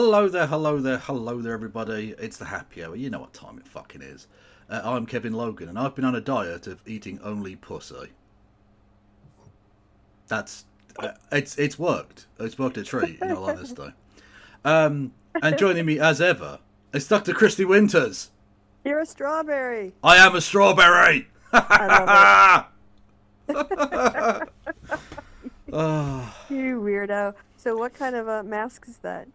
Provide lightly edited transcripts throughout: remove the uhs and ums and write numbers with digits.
Hello there, hello there, hello there, everybody. It's the happy hour. You know what time it fucking is. I'm Kevin Logan, and I've been on a diet of eating only pussy. That's it's worked. It's worked a treat, in all honesty. And joining me as ever is Dr. Christy Winters. You're a strawberry. I am a strawberry. I love it. Oh. You weirdo. So what kind of a mask is that?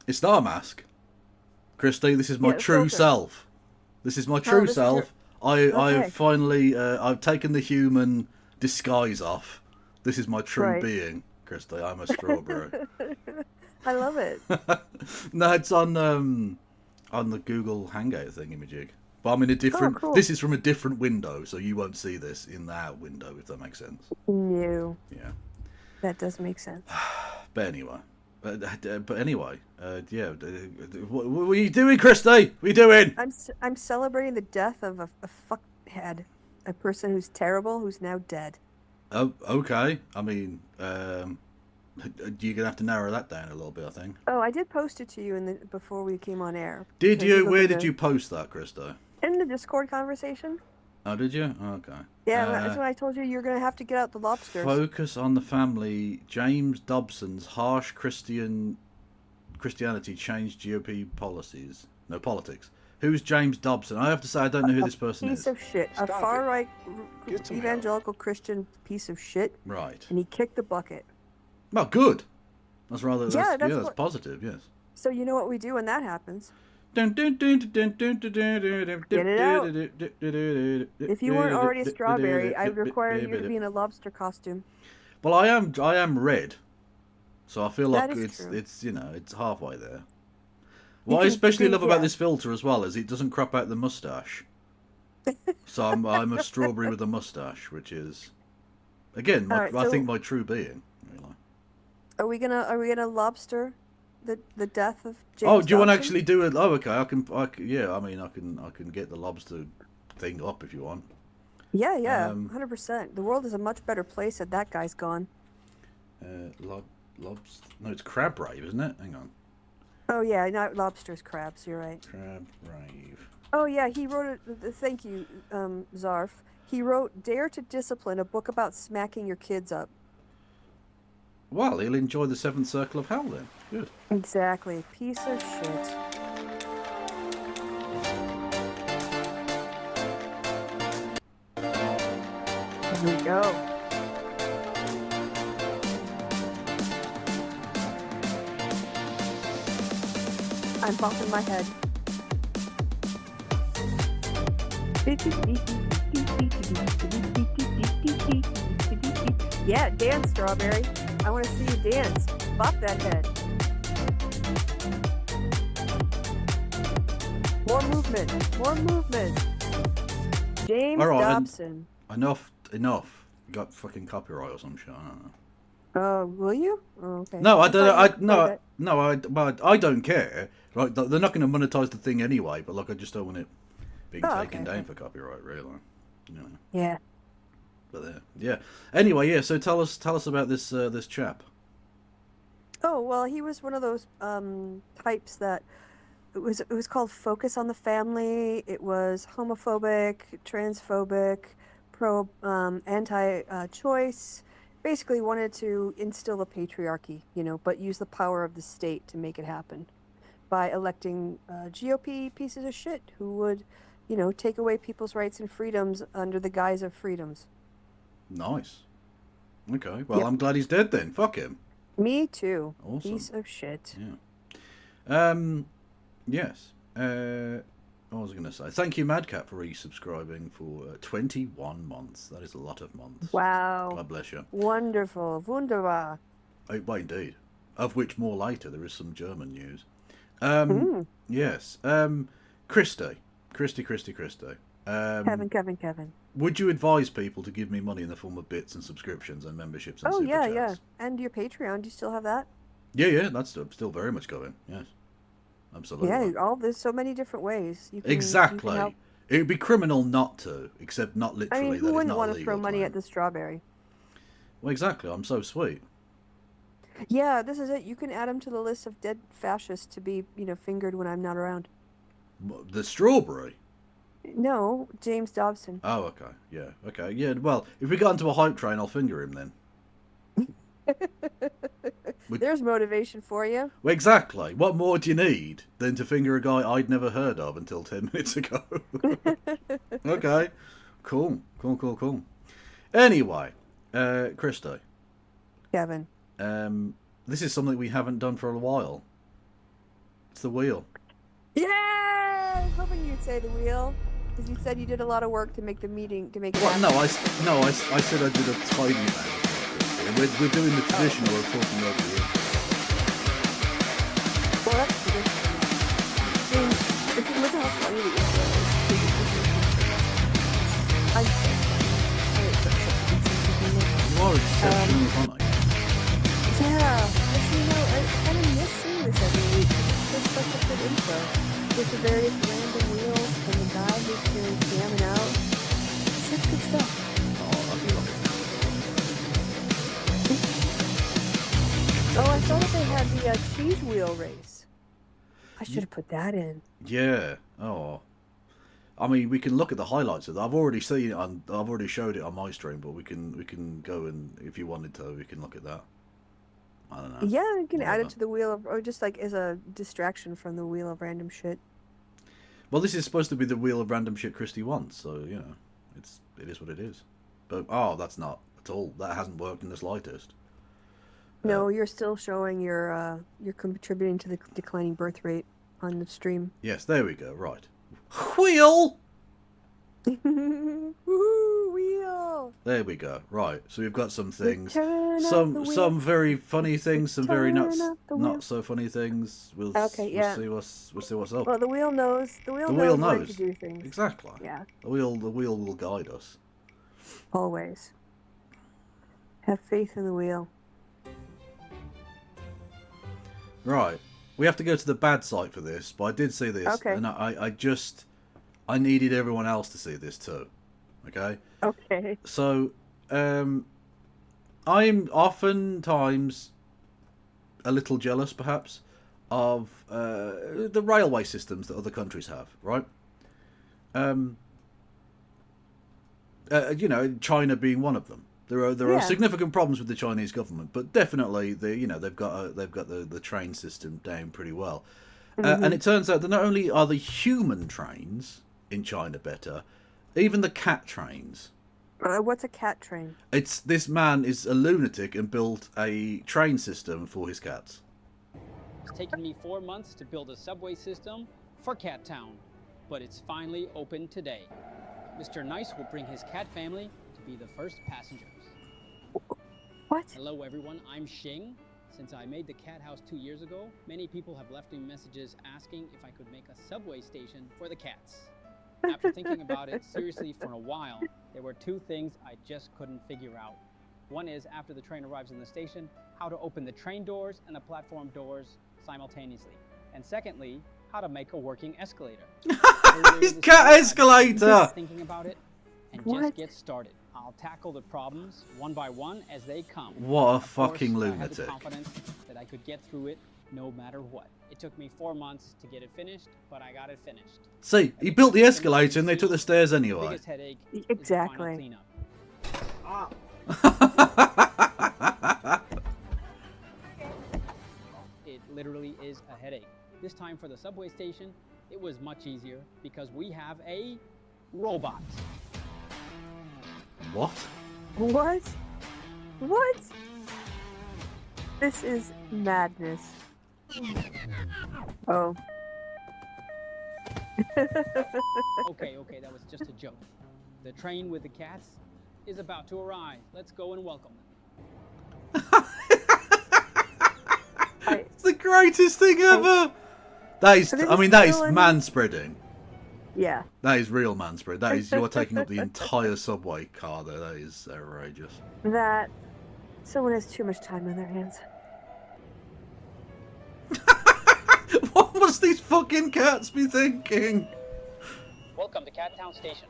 It's not a mask, Christy. This is my true filter. self. This is my true this is self. Okay. I've finally I've taken the human disguise off. This is my true Right. being, Christy. I'm a strawberry. I love it. No, it's on the Google Hangout thingamajig. But I'm in a different. cool. This is from a different window, so you won't see this in that window, if that makes sense. No. Yeah. That does make sense. But anyway. Yeah. What are you doing, Christy? What are you doing? I'm celebrating the death of a fuckhead, a person who's terrible, who's now dead. Oh, okay. I mean, you're gonna have to narrow that down a little bit, I think. Oh, I did post it to you before we came on air. Did So you? look Where at did the- you post that, Christo? In the Discord conversation. Oh, did you? Okay. Yeah, that's when I told you you're gonna have to get out the lobsters. Focus on the family. James Dobson's harsh Christianity changed GOP policies. No, politics. Who's James Dobson? I have to say, I don't know who this person Piece is. of shit. A Stop far it. right Get some evangelical Christian piece of shit, Right. and he kicked the bucket. Well, good. That's rather. Yeah, That's that's what- positive. Yes. So you know what we do when that happens. Get Get it out. If you weren't already a strawberry, I would require you to be in a lobster costume. Well, I am red, so I feel like That is true. it's it's halfway there. What I can- especially love about yeah. this filter as well is it doesn't crop out the mustache. So I'm a strawberry with a mustache, which is again Alright, I so- think my true being. Really. Are we gonna lobster the death of James? Oh, do you want to Dobson? actually do it? Oh, okay. I can I can get the lobster thing up if you want. Yeah, 100%. The world is a much better place that that guy's gone. Lobster. No, it's crab rave, isn't it? Hang on. Oh yeah, not lobsters, crabs. You're right. Crab rave. Oh yeah, he wrote it. Thank you, Zarf. He wrote "Dare to Discipline," a book about smacking your kids up. Well, he'll enjoy the seventh circle of hell then. Good. Exactly. Piece of shit. Here we go. I'm bumping my head. Yeah, dance, Strawberry. I want to see you dance. Bop that head. More movement. More movement. James All right, Dobson. Enough. You got fucking copyright or some shit. I don't know. Will you? Oh, okay. No, I don't. thought you played it. I don't care. Right, they're not going to monetize the thing anyway. But like, I just don't want it being taken okay, down okay. for copyright, really. You know. Yeah. But yeah. Anyway, yeah. So tell us about this this chap. Oh well, he was one of those types that it was called Focus on the Family. It was homophobic, transphobic, pro anti-choice. Basically, wanted to instill the patriarchy, but use the power of the state to make it happen by electing GOP pieces of shit who would, take away people's rights and freedoms under the guise of freedoms. Nice. Okay. Well, Yep. I'm glad he's dead then. Fuck him. Me too. Awesome. Piece of shit. Yeah. Yes. What was I going to say? Thank you, Madcap, for resubscribing for 21 months. That is a lot of months. Wow. God bless you. Wonderful. Wunderbar. Well, indeed. Of which more later. There is some German news. Yes. Christy. Kevin. Would you advise people to give me money in the form of bits and subscriptions and memberships and Oh, super yeah, chats? yeah. And your Patreon, do you still have that? Yeah. That's still very much going. Yes. Absolutely. Yeah, there's so many different ways. You can Exactly. help. It would be criminal not to, except not I literally. mean, who that is wouldn't not want a to legal throw money claim. at the strawberry? Well, exactly. I'm so sweet. Yeah, this is it. You can add him to the list of dead fascists to be, fingered when I'm not around. The strawberry. No, James Dobson. Oh, okay. Yeah. Okay. Yeah. Well, if we got into a hype train, I'll finger him then. There's motivation for you. Well, exactly. What more do you need than to finger a guy I'd never heard of until 10 minutes ago? Okay. Cool. Cool. Cool. Cool. Anyway, Christo. Kevin. This is something we haven't done for a while. It's the wheel. Yeah! I was hoping you'd say the wheel. Because you said you did a lot of work to make the meeting, to make it Well, happen. I said I did a tiny amount. We're doing the traditional of talking over the wheel. Well, that's traditional. I mean, if you look at how funny the intro is, I'm so funny. You are exceptionally funny. Yeah, but I kind of miss seeing this every week. It's just such a good intro. With the various random wheels and the guy who's here jamming out. Such good stuff. Oh, that'd be lovely. Oh, I saw that they had the cheese wheel race. I should have put that in. Yeah. Oh. I mean, we can look at the highlights of that. I've already seen it on. I've already showed it on my stream, but we can go and if you wanted to, we can look at that. I don't know. Yeah, you can add Whatever. it to the wheel of, or just like as a distraction from the wheel of random shit. Well, this is supposed to be the wheel of random shit Christy wants, so it is what it is. But that's not at all. That hasn't worked in the slightest. No, you're still showing you're contributing to the declining birth rate on the stream. Yes, there we go. Right. Wheel. Woohoo, wheel! There we go. Right. So we've got some things. Turn up the Some wheel. very funny things. Some very Turn up the wheel. not so funny things. We'll yeah. see what's up. Well, the wheel knows. The wheel wheel knows when knows. to do things. Exactly. Yeah, The wheel will guide us. always. Have faith in the wheel. Right. We have to go to the bad site for this, but I did see this, Okay. and I needed everyone else to see this too. Okay. Okay. So, I'm oftentimes a little jealous, perhaps, of the railway systems that other countries have. Right. China being one of them. There are Yeah. significant problems with the Chinese government, but definitely they've got the train system down pretty well. And it turns out that not only are the human trains in China better, even the cat trains. What's a cat train? This man is a lunatic and built a train system for his cats. It's taken me 4 months to build a subway system for Cat Town, but it's finally open today. Mr. Nice will bring his cat family to be the first passengers. What? Hello everyone, I'm Xing. Since I made the cat house 2 years ago, many people have left me messages asking if I could make a subway station for the cats. After thinking about it seriously for a while, there were two things I just couldn't figure out. One is, after the train arrives in the station, how to open the train doors and the platform doors simultaneously. And secondly, how to make a working escalator. His cat escalator! Thinking about it and What? just get started. I'll tackle the problems one by one as they come. What a Of fucking course, I had the lunatic. confidence that I could get through it no matter what. It took me 4 months to get it finished, but I got it finished. See, he built the escalator and they took the stairs The anyway. biggest headache Exactly. is the final cleanup. It literally is a headache. This time for the subway station, it was much easier because we have a robot. What? What? What? This is madness. Oh. Okay, that was just a joke. The train with the cats is about to arrive. Let's go and welcome them. It's the greatest thing ever! That is, So this I is mean, that is still in- man-spreading. Yeah. That is real man-spread. That is, you are taking up the entire subway car there. That is outrageous. That someone has too much time on their hands. What must these fucking cats be thinking? Welcome to Cat Town Station.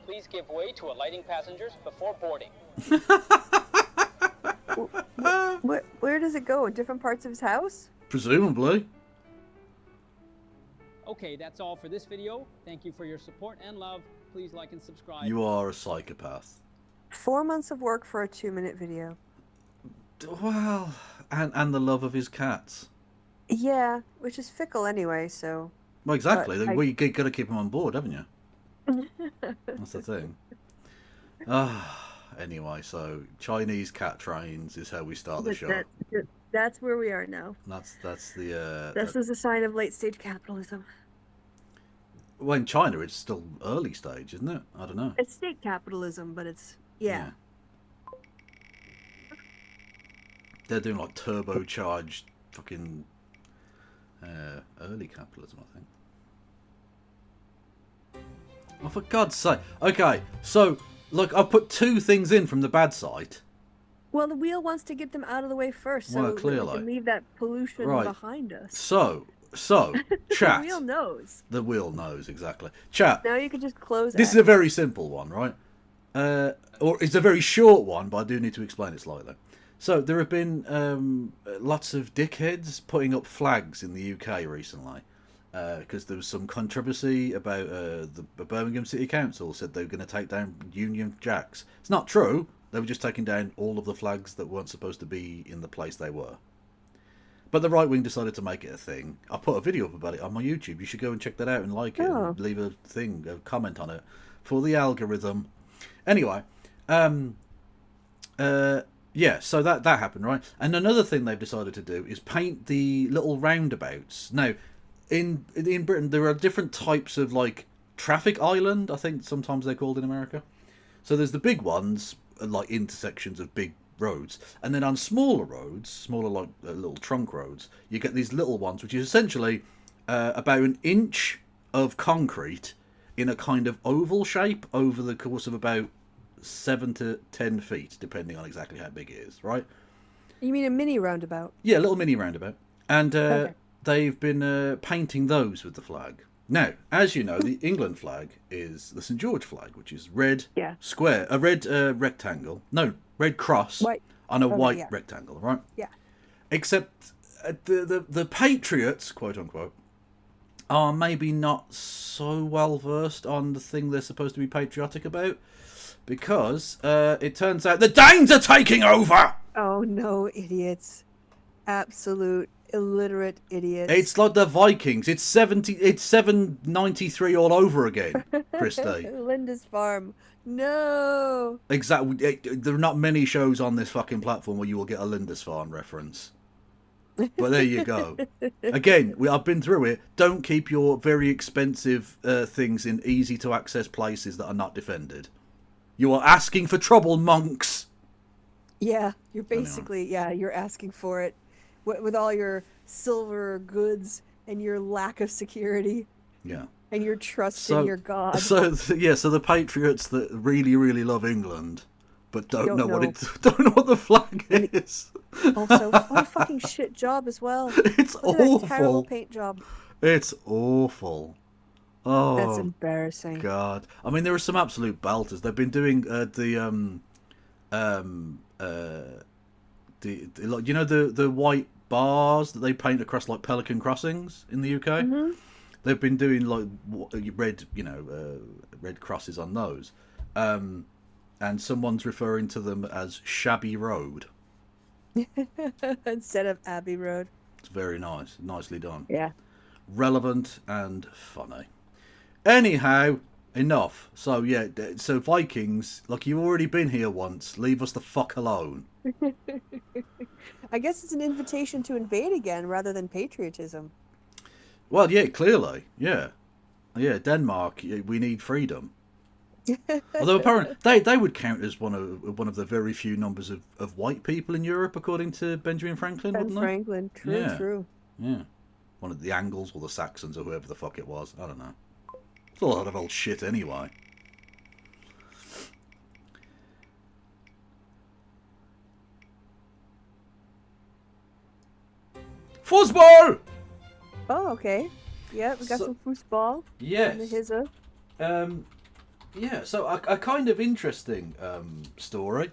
Please give way to alighting passengers before boarding. Where does it go? In different parts of his house? Presumably. Okay, that's all for this video. Thank you for your support and love. Please like and subscribe. You are a psychopath. 4 months of work for a 2-minute video. Well, and the love of his cats. Yeah, which is fickle anyway, so... Well, exactly. But You got to keep him on board, haven't you? That's the thing. Anyway, so Chinese cat trains is how we start the show. That's where we are now. That's the. This is a sign of late-stage capitalism. Well, in China, it's still early stage, isn't it? I don't know. It's state capitalism, but it's... Yeah. They're doing like turbocharged fucking early capitalism, I think. Oh, for God's sake. Okay, so, look, I've put 2 things in from the bad side. Well, the wheel wants to get them out of the way first, so Well, that clearly. we can leave that pollution Right. behind us. So, chat. The wheel knows. The wheel knows, exactly. Chat. Now you can just close This is a very simple one, right? Or it's a very short one, but I do need to explain it slightly. So there have been lots of dickheads putting up flags in the UK recently because there was some controversy about the Birmingham City Council said they were going to take down Union Jacks. It's not true. They were just taking down all of the flags that weren't supposed to be in the place they were. But the right wing decided to make it a thing. I put a video up about it on my YouTube. You should go and check that out and like it and leave a comment on it for the algorithm. Anyway, yeah, so that happened, right? And another thing they've decided to do is paint the little roundabouts. Now, in Britain, there are different types of, like, traffic island, I think sometimes they're called in America. So there's the big ones, like intersections of big roads. And then on smaller roads, smaller, like, little trunk roads, you get these little ones, which is essentially about an inch of concrete in a kind of oval shape over the course of about 7 to 10 feet, depending on exactly how big it is, right? You mean a mini roundabout? Yeah, a little mini roundabout. And Okay. they've been painting those with the flag. Now, as you know, the England flag is the St. George flag, which is red square, a red rectangle. No, red cross White. on a white yeah. rectangle, right? Yeah. Except the Patriots, quote unquote, are maybe not so well versed on the thing they're supposed to be patriotic about. Because it turns out the Danes are taking over! Oh no, idiots. Absolute illiterate idiots. It's like the Vikings. It's 793 all over again, Christy. Lindisfarne. No. Exactly. There are not many shows on this fucking platform where you will get a Lindisfarne reference. But there you go. Again, I've been through it. Don't keep your very expensive things in easy to access places that are not defended. You are asking for trouble, monks. Yeah, you're basically, you're asking for it. With all your silver goods and your lack of security. Yeah. And your trust in your God. So the Patriots that really, really love England, but don't know what the flag is. Also, what a fucking shit job as well. It's Look at that awful. terrible paint job. It's awful. Oh, that's embarrassing. God, I mean, there are some absolute belters. They've been doing the white bars that they paint across like pelican crossings in the UK. Mm-hmm. They've been doing like red crosses on those, and someone's referring to them as Shabby Road instead of Abbey Road. It's very nice, nicely done. Yeah, relevant and funny. Anyhow, enough. So yeah, so Vikings, like, you've already been here once. Leave us the fuck alone. I guess it's an invitation to invade again rather than patriotism. Well, yeah, clearly, yeah. Denmark, we need freedom. Although apparently they would count as one of the very few numbers of white people in Europe, according to Benjamin Franklin. Ben Franklin, true. Yeah, one of the Angles or the Saxons or whoever the fuck it was. I don't know. It's a lot of old shit anyway. Football! Oh, okay. Yeah, we got some football. Yes. In the hizza. Yeah, so a kind of interesting story,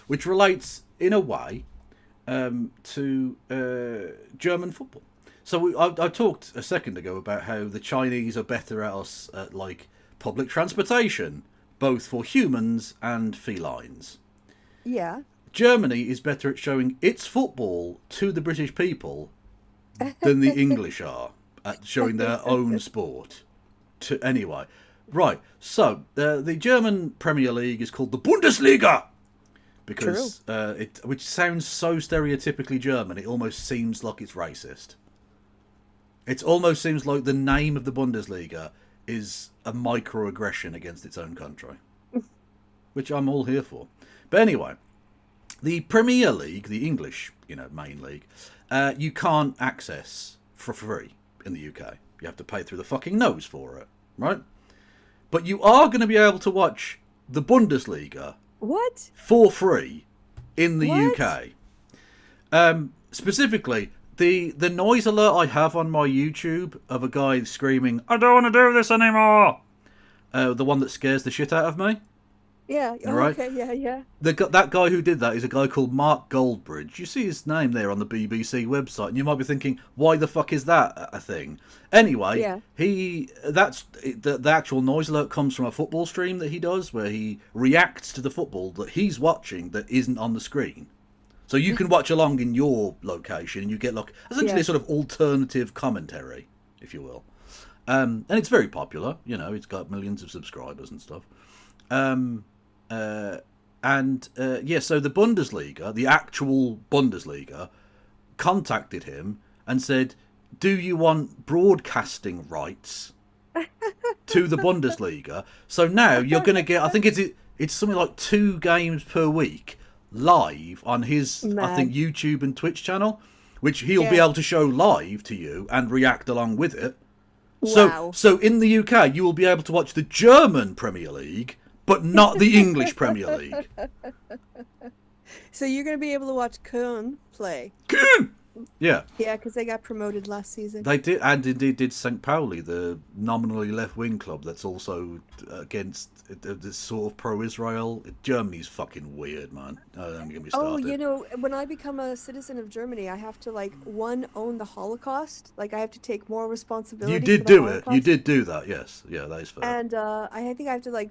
which relates in a way to German football. So I talked a second ago about how the Chinese are better at us at like public transportation, both for humans and felines. Yeah. Germany is better at showing its football to the British people than the English are at showing their own sport. Anyway, right. So the German Premier League is called the Bundesliga because which sounds so stereotypically German, it almost seems like it's racist. It almost seems like the name of the Bundesliga is a microaggression against its own country, which I'm all here for. But anyway, the Premier League, the English, main league, you can't access for free in the UK. You have to pay through the fucking nose for it, right? But you are going to be able to watch the Bundesliga What? for free in the What? UK. Specifically, the noise alert I have on my YouTube of a guy screaming, "I don't want to do this anymore," the one that scares the shit out of me. Yeah. Oh, Right. okay. Yeah. That guy who did that is a guy called Mark Goldbridge. You see his name there on the BBC website, and you might be thinking, why the fuck is that a thing? Anyway, Yeah. the actual noise alert comes from a football stream that he does, where he reacts to the football that he's watching that isn't on the screen. So you can watch along in your location, and you get like essentially a sort of alternative commentary, if you will. And it's very popular. It's got millions of subscribers and stuff. So the Bundesliga, the actual Bundesliga, contacted him and said, "Do you want broadcasting rights to the Bundesliga?" So now you're going to get, I think it's something like 2 games per week live on his, I think, YouTube and Twitch channel, which he'll be able to show live to you and react along with it. Wow. So in the UK, you will be able to watch the German Premier League, but not the English Premier League. So you're going to be able to watch Köln play. Köln! Yeah. Yeah, because they got promoted last season. They did, and indeed did St. Pauli, the nominally left-wing club that's also against this sort of pro-Israel. Germany's fucking weird, man. Don't get me started. Oh, when I become a citizen of Germany, I have to, own the Holocaust. I have to take more responsibility. You did for the do it. Holocaust. You did do that, yes. Yeah, that is fair. And I think I have to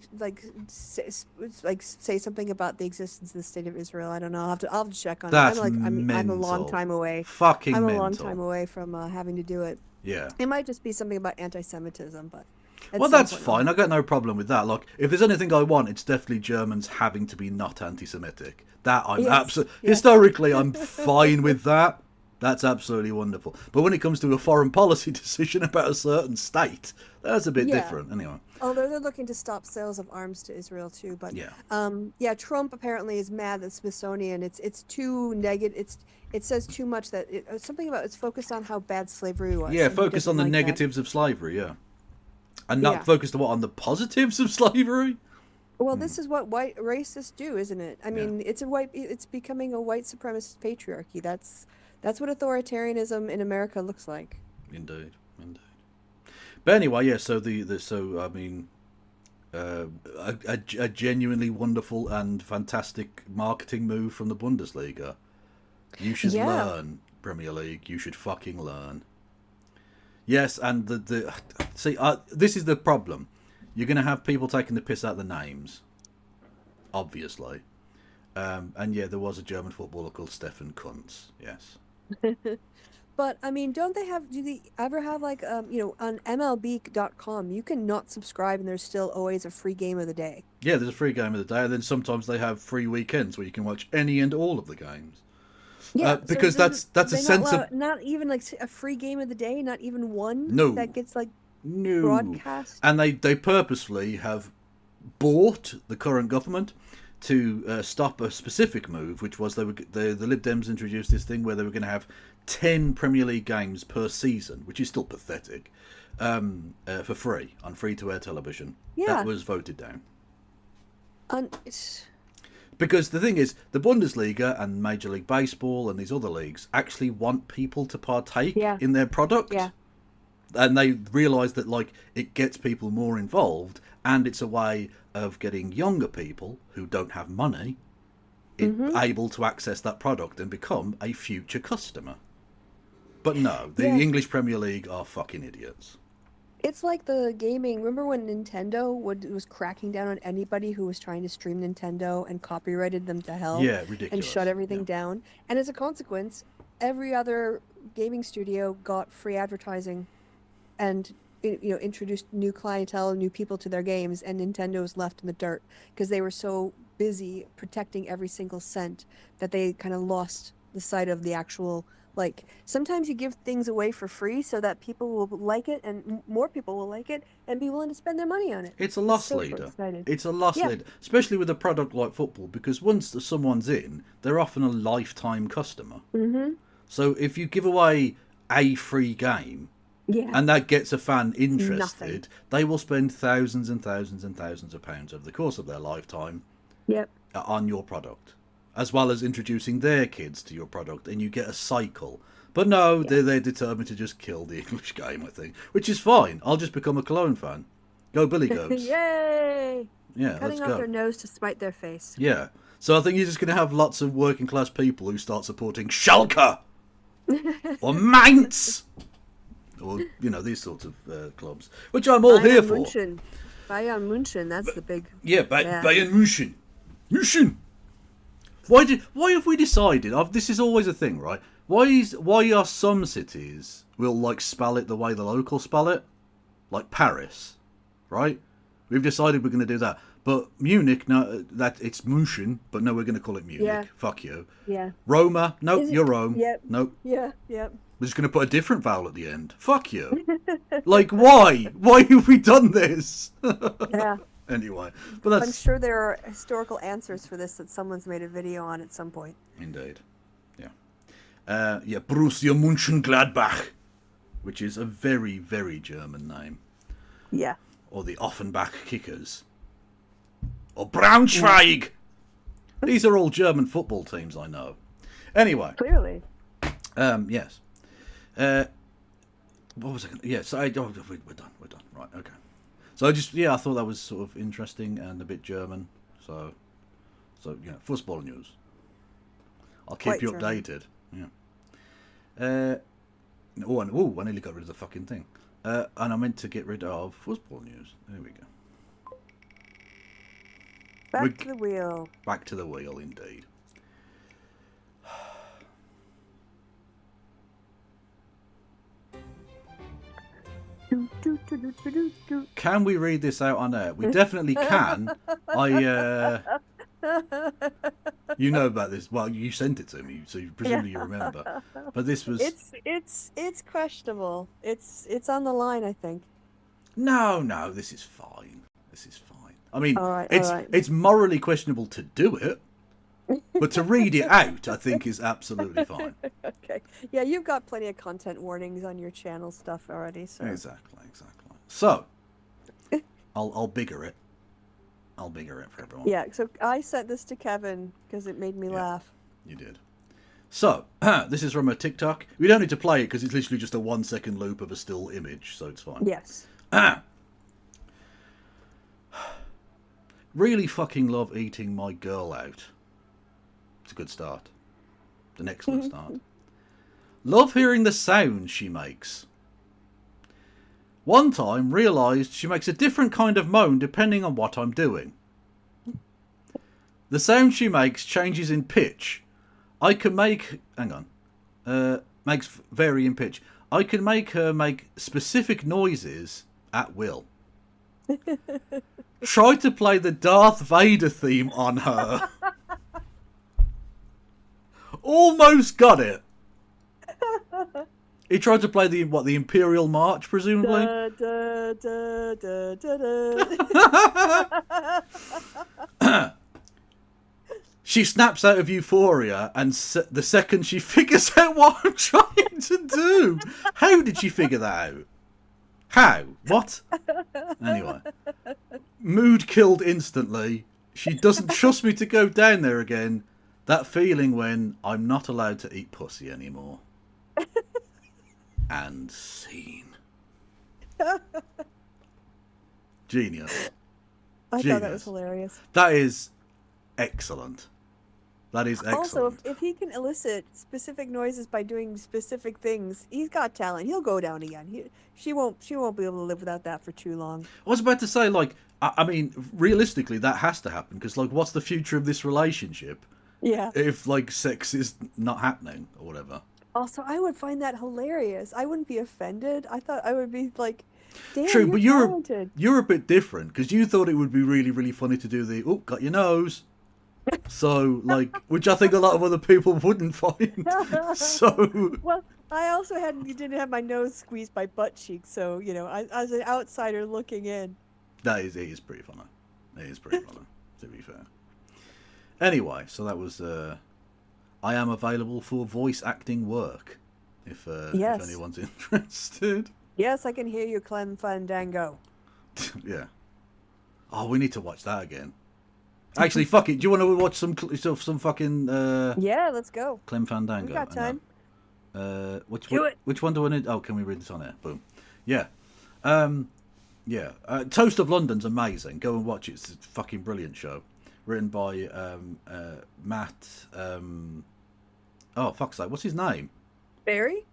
say something about the existence of the state of Israel. I don't know. I'll have to check on That's it. I'm a long mental. time away. Fucking I'm a mental. long time away from having to do it. Yeah. It might just be something about anti-Semitism, but at Well, some that's point fine. I got no problem with that. If there's anything I want, it's definitely Germans having to be not anti-Semitic. That I'm Yes, absolutely... yes. Historically, I'm fine with that. That's absolutely wonderful. But when it comes to a foreign policy decision about a certain state, that's a bit different. Anyway. Although they're looking to stop sales of arms to Israel too, but Trump apparently is mad that Smithsonian it's too negative. It says too much that something about it's focused on how bad slavery was. Yeah, and he focused on doesn't the like that. negatives of slavery, yeah. And not focused on the positives of slavery? Well, this is what white racists do, isn't it? I mean, it's becoming a white supremacist patriarchy. That's what authoritarianism in America looks like. Indeed. But anyway, yeah. So a genuinely wonderful and fantastic marketing move from the Bundesliga. You should learn, Premier League. You should fucking learn. Yes, and this is the problem. You're going to have people taking the piss out of the names, obviously. And yeah, there was a German footballer called Stefan Kuntz. Yes. But I mean, do they ever have on MLB.com, you can not subscribe and there's still always a free game of the day. Yeah, there's a free game of the day, and then sometimes they have free weekends where you can watch any and all of the games. Yeah, because that's a sense of not even a free game of the day, not even one that gets no broadcast. And they purposefully have bought the current government to stop a specific move, which was the Lib Dems introduced this thing where they were going to have 10 Premier League games per season, which is still pathetic, for free on free-to-air television. Yeah. That was voted down. It's... Because the thing is, the Bundesliga and Major League Baseball and these other leagues actually want people to partake in their product. Yeah. And they realise that, like, it gets people more involved, and it's a way of getting younger people who don't have money able to access that product and become a future customer. But no, the English Premier League are fucking idiots. It's like the gaming. Remember when Nintendo was cracking down on anybody who was trying to stream Nintendo and copyrighted them to hell? Yeah, ridiculous. And shut everything down. And as a consequence, every other gaming studio got free advertising and introduced new clientele, new people to their games, and Nintendo was left in the dirt because they were so busy protecting every single cent that they kind of lost the sight of the actual. Like, sometimes you give things away for free so that people will like it and more people will like it and be willing to spend their money on it. It's a loss leader. It's a loss leader, especially with a product like football, because once someone's in, they're often a lifetime customer. So if you give away a free game and that gets a fan interested, they will spend thousands and thousands and thousands of pounds over the course of their lifetime on your product, as well as introducing their kids to your product, and you get a cycle. But no, they're determined to just kill the English game, I think, which is fine. I'll just become a Cologne fan. Go Billy Goats. Yay! Yeah, Cutting off their nose to spite their face. Yeah. So I think you're just going to have lots of working class people who start supporting Schalke or Mainz or, these sorts of clubs, which I'm all here for. Bayern München, that's the big... Yeah, Bayern München. München! Why have we decided? This is always a thing, right? Why are some cities will like spell it the way the locals spell it, like Paris, right? We've decided we're going to do that, but Munich, no, that it's München, but no, we're going to call it Munich. Yeah. Fuck you. Yeah. Roma, nope, you're Rome. Yep. Nope. Yeah. Yep. We're just going to put a different vowel at the end. Fuck you. Like, why? Why have we done this? Yeah. Anyway, but that's... I'm sure there are historical answers for this that someone's made a video on at some point. Indeed. Yeah. Borussia Mönchengladbach, which is a very, very German name. Yeah. Or the Offenbach Kickers. Or Braunschweig. These are all German football teams, I know. Anyway. Clearly. Yes. What was I going to... Yeah, so we're done. Right, okay. So I thought that was sort of interesting and a bit German. So football news. I'll keep you updated. Yeah. I nearly got rid of the fucking thing. And I meant to get rid of football news. There we go. Back to the wheel. Back to the wheel, indeed. Can we read this out on air? We definitely can. You know about this. Well, you sent it to me, so presumably you remember. But this was... It's questionable. It's on the line, I think. No, this is fine. This is fine. I mean, all right. It's morally questionable to do it, but to read it out, I think, is absolutely fine. Okay. Yeah, you've got plenty of content warnings on your channel stuff already. So. Exactly. So, I'll bigger it. I'll bigger it for everyone. Yeah, so I sent this to Kevin because it made me laugh. You did. So, this is from a TikTok. We don't need to play it because it's literally just a 1 second loop of a still image, so it's fine. Yes. Really fucking love eating my girl out. It's a good start. An excellent start. Love hearing the sound she makes. One time realised she makes a different kind of moan depending on what I'm doing. The sound she makes changes in pitch. I can make... Hang on. Makes vary in pitch. I can make her make specific noises at will. Try to play the Darth Vader theme on her. Almost got it. He tried to play the Imperial March, presumably. Da, da, da, da, da. She snaps out of euphoria, and the second she figures out what I'm trying to do. How did she figure that out? How? What? Anyway. Mood killed instantly. She doesn't trust me to go down there again. That feeling when I'm not allowed to eat pussy anymore. And scene. Genius. I thought that was Genius. hilarious. That is excellent. That is excellent. Also, if he can elicit specific noises by doing specific things, he's got talent. He'll go down again. She won't be able to live without that for too long. I was about to say, like, I mean, realistically, that has to happen because, like, what's the future of this relationship Yeah. if, like, sex is not happening or whatever? Also, I would find that hilarious. I wouldn't be offended. I thought I would be like, damn, True, but talented. you're a bit different because you thought it would be really, really funny to do the got your nose. So, like, which I think a lot of other people wouldn't find. So, Well, I also didn't have my nose squeezed by butt cheeks, so you know, I as an outsider looking in. it is pretty funny. It is pretty funny, to be fair. Anyway, so that was. I am available for voice acting work, if anyone's interested. Yes, I can hear you, Clem Fandango. Yeah. Oh, we need to watch that again. Actually, fuck it. Do you want to watch some fucking Yeah, let's go. Clem Fandango? We got time. Which one do I need? Oh, can we read this on air? Boom. Yeah. Toast of London's amazing. Go and watch it. It's a fucking brilliant show. Written by Matt. Oh, fuck's sake. What's his name? Barry?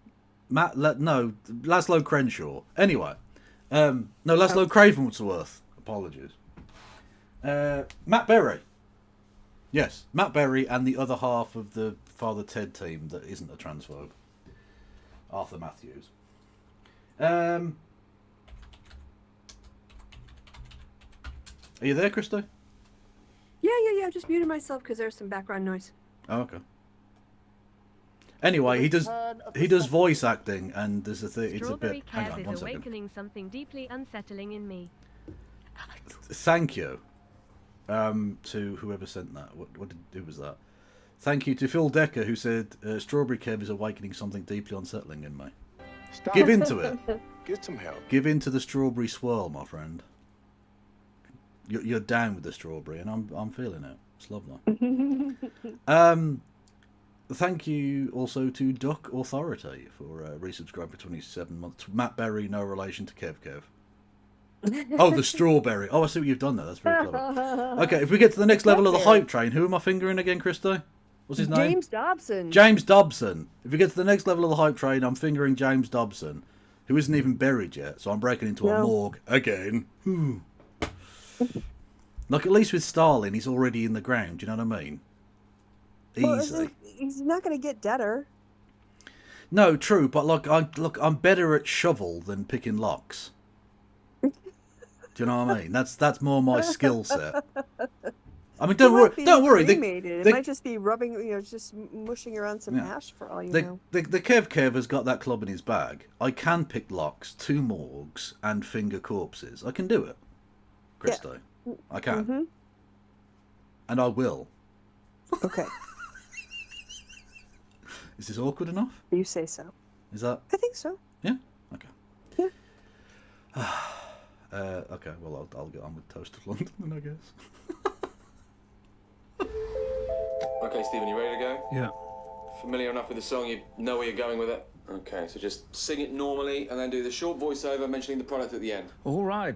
No, Laszlo Crenshaw. Anyway. No, Laszlo Cravensworth. Apologies. Matt Berry. Yes, Matt Berry and the other half of the Father Ted team that isn't a transphobe. Arthur Matthews. Are you there, Christo? Yeah. I just muted myself because there's some background noise. Oh, okay. Anyway, he does voice acting, and there's a thing. It's a bit. Hang on, 1 second. Awakening something deeply unsettling in me. Thank you, to whoever sent that. Who was that? Thank you to Phil Decker, who said Strawberry Kev is awakening something deeply unsettling in me. Stop. Give in to it. Get some help. Give in to the strawberry swirl, my friend. You're down with the strawberry, and I'm feeling it. It's lovely. Thank you also to Duck Authority for resubscribing for 27 months. Matt Berry, no relation to Kev Kev. Oh, the strawberry. Oh, I see what you've done there. That's very clever. Okay, if we get to the next level of the hype train, who am I fingering again, Christo? What's his name? James Dobson. James Dobson. If we get to the next level of the hype train, I'm fingering James Dobson, who isn't even buried yet, so I'm breaking into a morgue again. Like, at least with Stalin, he's already in the ground, do you know what I mean? Easy. Well, he's not going to get deader. No, true, but I'm better at shovel than picking locks. Do you know what I mean? That's more my skill set. I mean, don't worry. It might just be rubbing, just mushing around some hash for all you know. The Kev has got that club in his bag. I can pick locks, 2 morgues, and finger corpses. I can do it, Christo. Yeah. I can. Mm-hmm. And I will. Okay. Is this awkward enough? You say so. Is that? I think so. Yeah? Okay. Yeah. Okay, well, I'll get on with Toast of London then, I guess. Okay, Stephen, you ready to go? Yeah. Familiar enough with the song, you know where you're going with it? Okay, so just sing it normally and then do the short voiceover mentioning the product at the end. All right.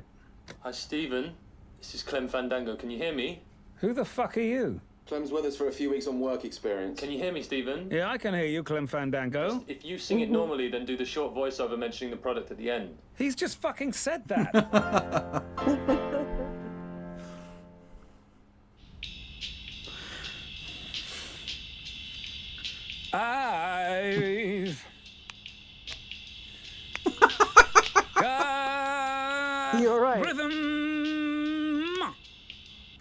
Hi, Stephen. This is Clem Fandango. Can you hear me? Who the fuck are you? Clem's with us for a few weeks on work experience. Can you hear me, Stephen? Yeah, I can hear you, Clem Fandango. If you sing it normally, then do the short voiceover mentioning the product at the end. He's just fucking said that. I've got You're right. rhythm.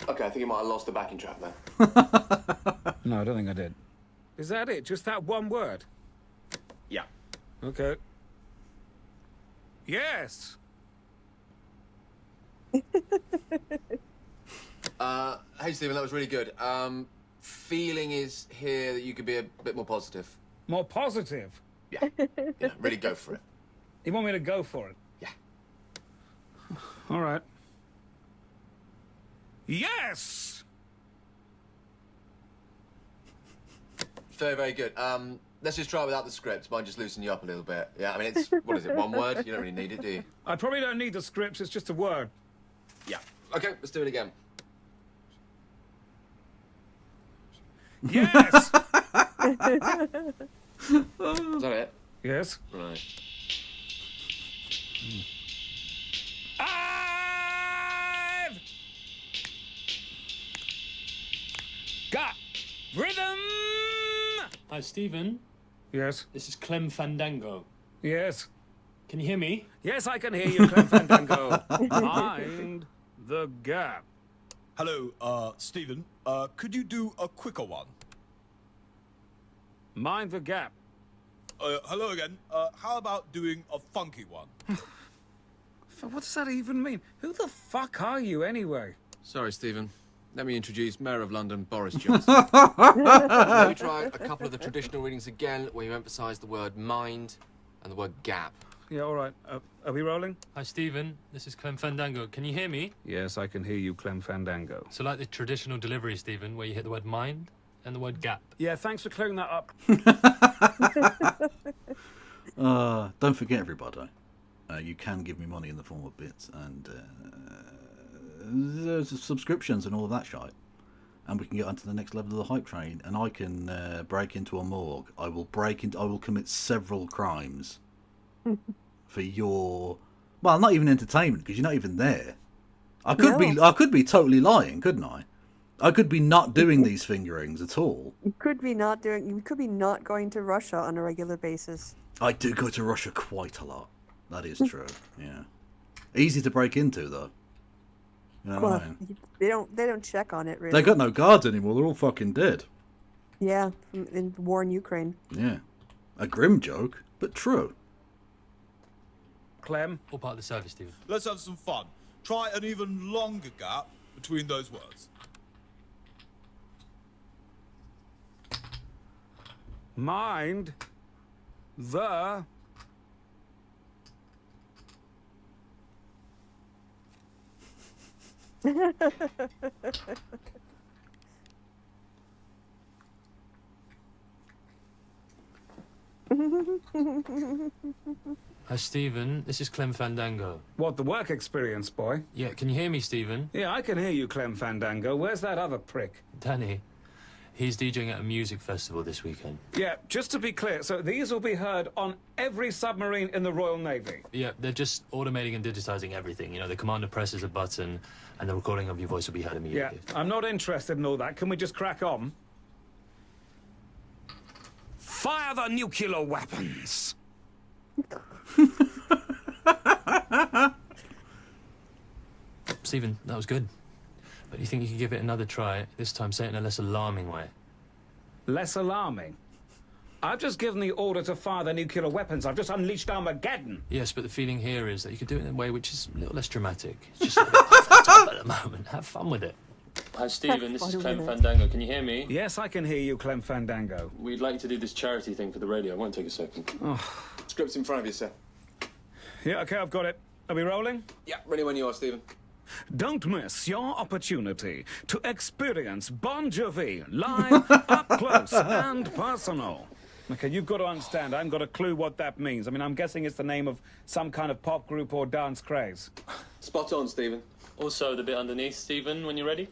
Okay, I think you might have lost the backing track there. No, I don't think I did. Is that it? Just that one word? Yeah. Okay. Yes. Hey, Stephen, that was really good. Feeling is here that you could be a bit more positive. More positive? Yeah. Really go for it. You want me to go for it? Yeah. All right. Yes! Very, very good. Let's just try it without the script. Might just loosen you up a little bit. Yeah, I mean, it's, what is it, one word? You don't really need it, do you? I probably don't need the scripts, it's just a word. Yeah. Okay, let's do it again. Yes! Is that it? Yes. Right. I've got rhythm! Hi, Stephen. Yes. This is Clem Fandango. Yes. Can you hear me? Yes, I can hear you, Clem Fandango. Mind the gap. Hello, Stephen. Could you do a quicker one? Mind the gap. Hello again. How about doing a funky one? What does that even mean? Who the fuck are you, anyway? Sorry, Stephen. Let me introduce Mayor of London, Boris Johnson. Let me try a couple of the traditional readings again, where you emphasise the word mind and the word gap. Yeah, all right. Are we rolling? Hi, Stephen. This is Clem Fandango. Can you hear me? Yes, I can hear you, Clem Fandango. So like the traditional delivery, Stephen, where you hit the word mind and the word gap. Yeah, thanks for clearing that up. Don't forget, everybody, you can give me money in the form of bits and there's subscriptions and all of that shite. And we can get onto the next level of the hype train, and I can break into a morgue. I will commit several crimes for your, well, not even entertainment, because you're not even there. I could be totally lying, couldn't I? I could be not doing these fingerings at all. You could be not going to Russia on a regular basis. I do go to Russia quite a lot. That is true. Yeah. Easy to break into, though. You know what I mean? They don't check on it, really. They got no guards anymore. They're all fucking dead. Yeah, in war in Ukraine. Yeah. A grim joke, but true. Clem? All part of the service, Stephen. Let's have some fun. Try an even longer gap between those words. Mind the... Hi, Stephen. This is Clem Fandango. What, the work experience, boy? Yeah, can you hear me, Stephen? Yeah, I can hear you, Clem Fandango. Where's that other prick? Danny. He's DJing at a music festival this weekend. Yeah, just to be clear, so these will be heard on every submarine in the Royal Navy. Yeah, they're just automating and digitizing everything. You know, the commander presses a button and the recording of your voice will be heard immediately. Yeah, I'm not interested in all that. Can we just crack on? Fire the nuclear weapons! Stephen, that was good. But do you think you could give it another try, this time say it in a less alarming way? Less alarming? I've just given the order to fire the nuclear weapons. I've just unleashed Armageddon. Yes, but the feeling here is that you could do it in a way which is a little less dramatic. It's just a bit off the top at the moment. Have fun with it. Hi, Stephen. This is Clem Fandango. Can you hear me? Yes, I can hear you, Clem Fandango. We'd like to do this charity thing for the radio. It won't take a second. Script's in front of you, sir. Yeah, okay, I've got it. Are we rolling? Yeah, ready when you are, Stephen. Don't miss your opportunity to experience Bon Jovi live, up close and personal. Okay, you've got to understand, I haven't got a clue what that means. I mean, I'm guessing it's the name of some kind of pop group or dance craze. Spot on, Stephen. Also, the bit underneath, Stephen, when you're ready.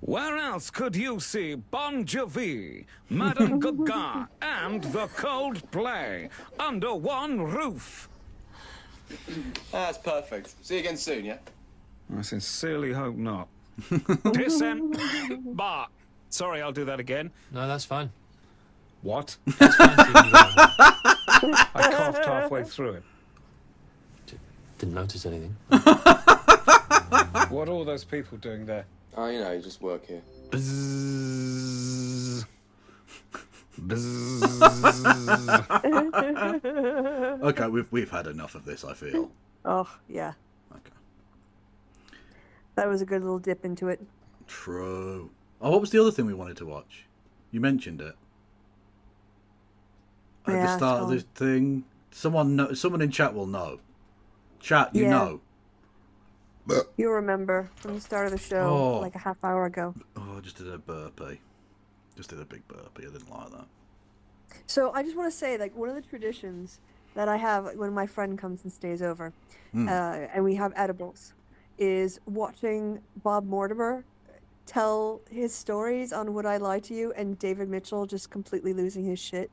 Where else could you see Bon Jovi, Madame Gaga, and the Coldplay under one roof? That's perfect. See you again soon, yeah? I sincerely hope not. Disembark. Sorry, I'll do that again. No, that's fine. What? That's fine, Stephen. I coughed halfway through it. Didn't notice anything. What are all those people doing there? Oh, you know, you just work here. Bzzz. Bzzz. Okay, we've had enough of this, I feel. Oh, yeah. Okay. That was a good little dip into it. True. Oh, what was the other thing we wanted to watch? You mentioned it. At the start of this thing. Someone in chat will know. Chat, you know. You'll remember from the start of the show, like a half hour ago. Oh, I just did a burpee. Just did a big burpee. I didn't like that. So I just want to say, like, one of the traditions that I have when my friend comes and stays over, and we have edibles, is watching Bob Mortimer tell his stories on Would I Lie to You, and David Mitchell just completely losing his shit.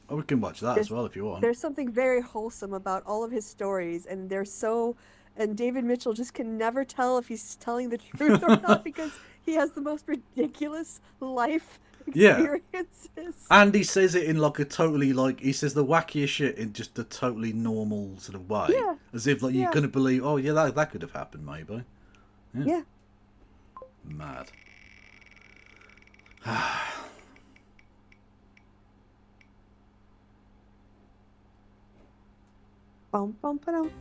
Oh, we can watch that as well if you want. There's something very wholesome about all of his stories, and they're so... And David Mitchell just can never tell if he's telling the truth or not because he has the most ridiculous life experiences. And he says it in like a totally he says the wackiest shit in just a totally normal sort of way. Yeah. As if you couldn't believe, oh yeah, that could have happened maybe. Yeah. Mad. Bum, bum, ba-dum.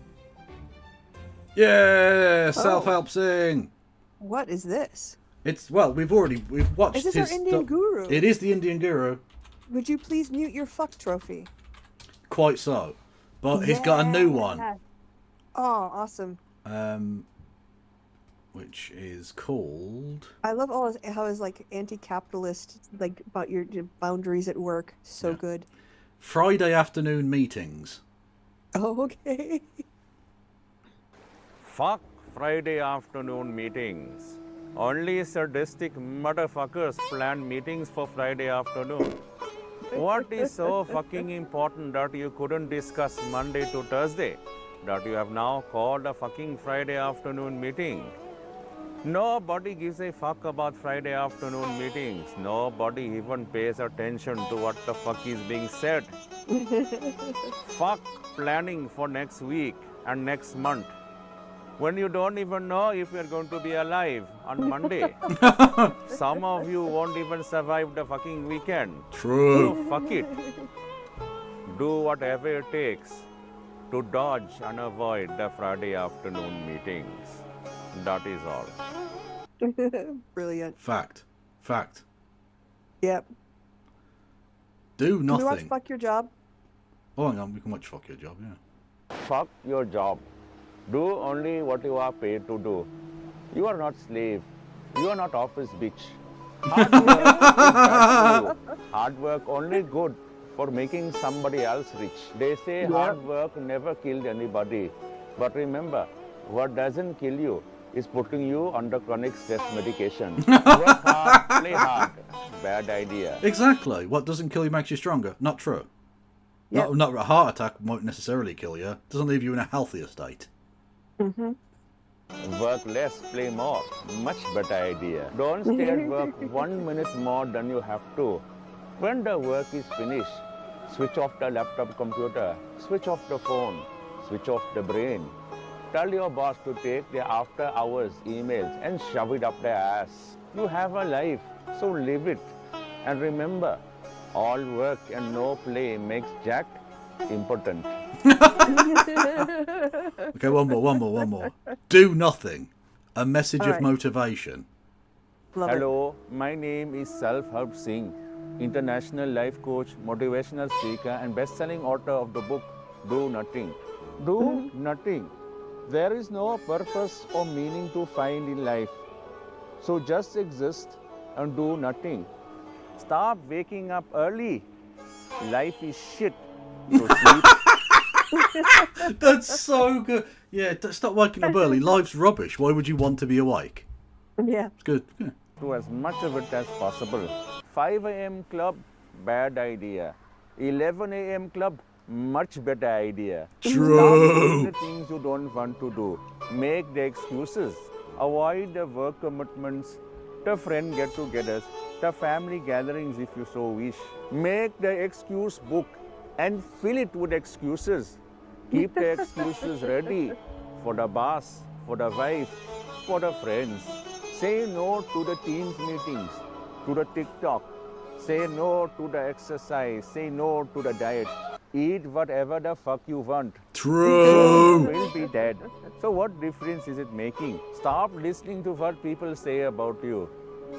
Yeah, self-help sing. What is this? It's we've watched. Is this our Indian guru? It is the Indian guru. Would you please mute your fuck trophy? Quite so, but he's got a new one. Oh, awesome. Which is called. I love how his like anti-capitalist, like about your boundaries at work. So good. Friday afternoon meetings. Oh, okay. Fuck Friday afternoon meetings. Only sadistic motherfuckers plan meetings for Friday afternoon. What is so fucking important that you couldn't discuss Monday to Thursday that you have now called a fucking Friday afternoon meeting? Nobody gives a fuck about Friday afternoon meetings. Nobody even pays attention to what the fuck is being said. Fuck planning for next week and next month, when you don't even know if you're going to be alive on Monday. Some of you won't even survive the fucking weekend. True. So fuck it. Do whatever it takes to dodge and avoid the Friday afternoon meetings. That is all. Brilliant. Fact. Yep. Do nothing. Can we watch Fuck Your Job? Oh, hang on. We can watch Fuck Your Job, yeah. Fuck your job. Do only what you are paid to do. You are not slave. You are not office bitch. Hard work is bad for you. Hard work only good for making somebody else rich. They say hard work never killed anybody. But remember, what doesn't kill you is putting you under chronic stress medication. Work hard, play hard. Bad idea. Exactly. What doesn't kill you makes you stronger. Not true. Yep. Not a heart attack won't necessarily kill you. Doesn't leave you in a healthier state. Work less, play more. Much better idea. Don't stay at work 1 minute more than you have to. When the work is finished, switch off the laptop computer, switch off the phone, switch off the brain. Tell your boss to take their after hours emails and shove it up their ass. You have a life, so live it. And remember, all work and no play makes Jack impotent. Okay, one more. Do nothing. A message of motivation. Love Hello, my name is Self-Help Singh, international life coach, motivational speaker, and best-selling author of the book Do Nothing. Do nothing. There is no purpose or meaning to find in life. So just exist and do nothing. Stop waking up early. Life is shit. So sleep. That's so good. Yeah, stop waking up early. Life's rubbish. Why would you want to be awake? Yeah. It's good. Yeah. Do as much of it as possible. 5 a.m. club, bad idea. 11 a.m. club, much better idea. True. Stop doing the things you don't want to do. Make the excuses. Avoid the work commitments, the friend get-togethers, the family gatherings if you so wish. Make the excuse book and fill it with excuses. Keep the excuses ready for the boss, for the wife, for the friends. Say no to the teams meetings, to the TikTok. Say no to the exercise. Say no to the diet. Eat whatever the fuck you want. True. You will be dead. So what difference is it making? Stop listening to what people say about you.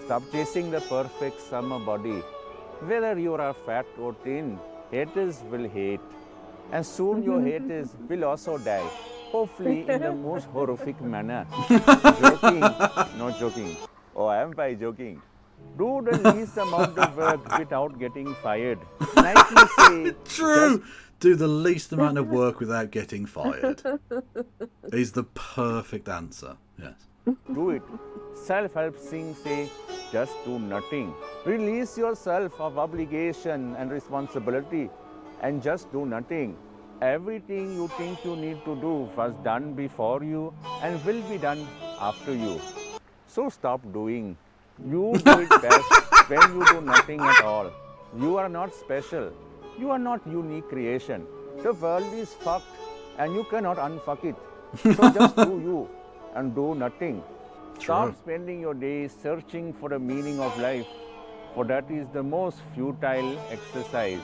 Stop chasing the perfect summer body. Whether you are fat or thin, haters will hate. And soon your haters will also die. Hopefully in the most horrific manner. Joking. Not joking. Oh, I am by joking. Do the least amount of work without getting fired. Nike say, True. Do the least amount of work without getting fired. Is the perfect answer. Yes. do it. Self-help sing say, just do nothing. Release yourself of obligation and responsibility and just do nothing. Everything you think you need to do was done before you and will be done after you. So stop doing. You do it best when you do nothing at all. You are not special. You are not unique creation. The world is fucked and you cannot unfuck it. So just do you and do nothing. Stop spending your days searching for the meaning of life, for that is the most futile exercise.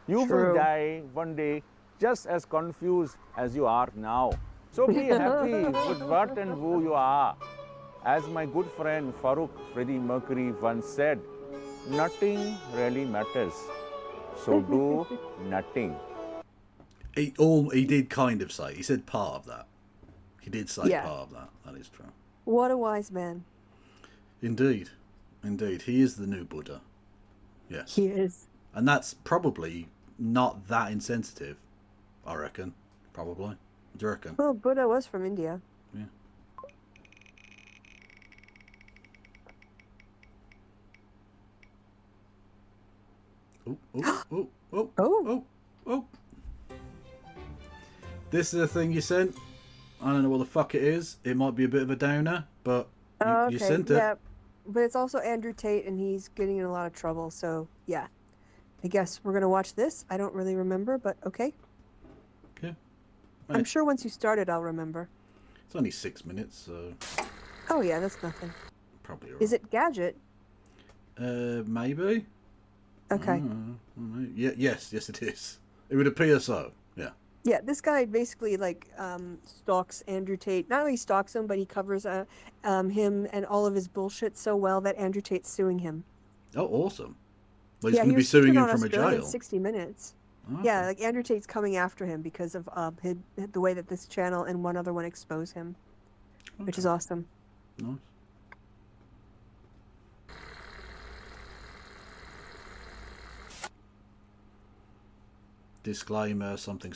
You will die one day just as confused as you are now. So be happy with what and who you are. As my good friend Farouk Freddie Mercury once said, nothing really matters. So do nothing. He did kind of say. He said part of that. He did say part of that. That is true. What a wise man. Indeed. Indeed. He is the new Buddha. Yes. He is. And that's probably not that insensitive, I reckon. Probably. Do you reckon? Well, Buddha was from India. Yeah. Oh, oh, oh, oh, oh, oh. This is a thing you sent. I don't know what the fuck it is. It might be a bit of a downer, but you sent it. Yeah, but it's also Andrew Tate, and he's getting in a lot of trouble. So yeah, I guess we're gonna watch this. I don't really remember, but okay. Okay. I'm sure once you start it, I'll remember. It's only 6 minutes, so. Oh yeah, that's nothing. Probably. Right. Is it Gadget? Maybe. Okay. Yes, it is. It would appear so. Yeah. Yeah, this guy basically like stalks Andrew Tate. Not only stalks him, but he covers him and all of his bullshit so well that Andrew Tate's suing him. Oh, awesome! Well, he's going to be suing him from a jail. 60 Minutes. Okay. Yeah, like Andrew Tate's coming after him because of the way that this channel and one other one expose him, which is awesome. Nice. Disclaimer, something.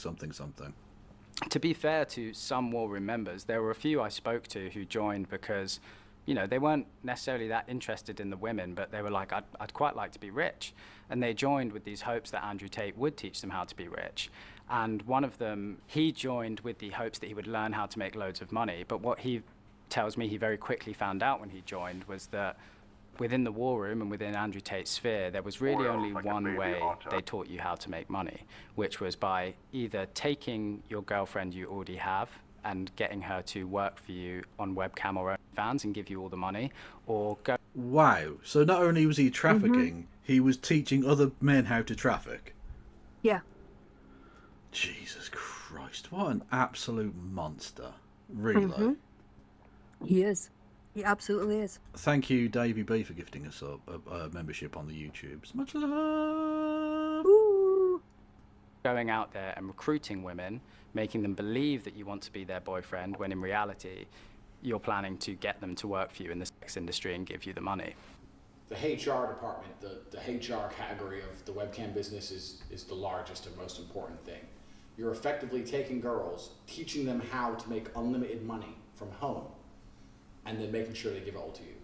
To be fair to some war room members, there were a few I spoke to who joined because, you know, they weren't necessarily that interested in the women, but they were like, I'd quite like to be rich. And they joined with these hopes that Andrew Tate would teach them how to be rich. And one of them, he joined with the hopes that he would learn how to make loads of money. But what he tells me he very quickly found out when he joined was that within the war room and within Andrew Tate's sphere, there was really only one way they taught you how to make money, which was by either taking your girlfriend you already have and getting her to work for you on webcam or OnlyFans and give you all the money, or go... Wow. So not only was he trafficking, he was teaching other men how to traffic. Yeah. Jesus Christ. What an absolute monster. Really. He is. He absolutely is. Thank you, Davey B, for gifting us a membership on the YouTubes. Much love. Ooh. Going out there and recruiting women, making them believe that you want to be their boyfriend, when in reality, you're planning to get them to work for you in the sex industry and give you the money. The HR department, the HR category of the webcam business is the largest and most important thing. You're effectively taking girls, teaching them how to make unlimited money from home, and then making sure they give it all to you.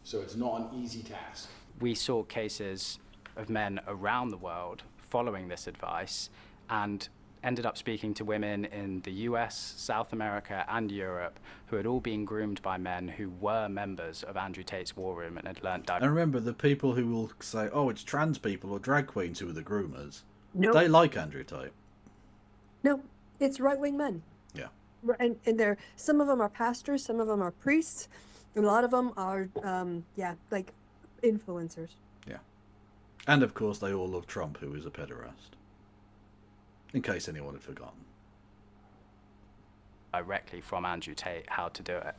So it's not an easy task. We saw cases of men around the world following this advice and ended up speaking to women in the US, South America, and Europe who had all been groomed by men who were members of Andrew Tate's war room and had learnt... And remember, the people who will say, oh, it's trans people or drag queens who are the groomers, Nope. they like Andrew Tate. No, it's right-wing men. Yeah. And they're, some of them are pastors, some of them are priests, and a lot of them are, like influencers. Yeah. And of course, they all love Trump, who is a pederast. In case anyone had forgotten. Directly from Andrew Tate how to do it.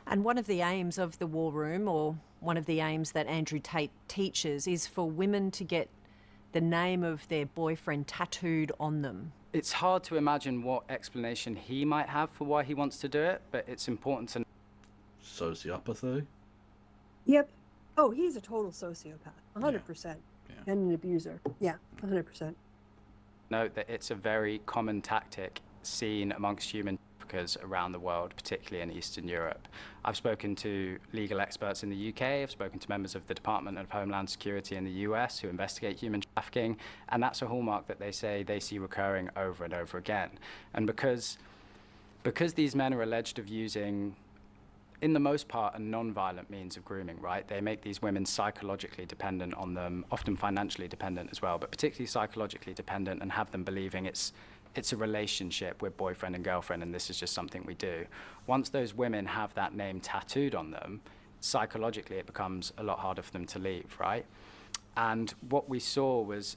And one of the aims of the war room, or one of the aims that Andrew Tate teaches, is for women to get the name of their boyfriend tattooed on them. It's hard to imagine what explanation he might have for why he wants to do it, but it's important to... Sociopathy? Yep. Oh, he's a total sociopath. 100%. And an abuser. Yeah, 100%. Note that it's a very common tactic seen amongst human traffickers around the world, particularly in Eastern Europe. I've spoken to legal experts in the UK, I've spoken to members of the Department of Homeland Security in the US who investigate human trafficking, and that's a hallmark that they say they see recurring over and over again. And because these men are alleged of using, in the most part, a non-violent means of grooming, right? They make these women psychologically dependent on them, often financially dependent as well, but particularly psychologically dependent, and have them believing it's a relationship with boyfriend and girlfriend, and this is just something we do. Once those women have that name tattooed on them, psychologically it becomes a lot harder for them to leave, right? And what we saw was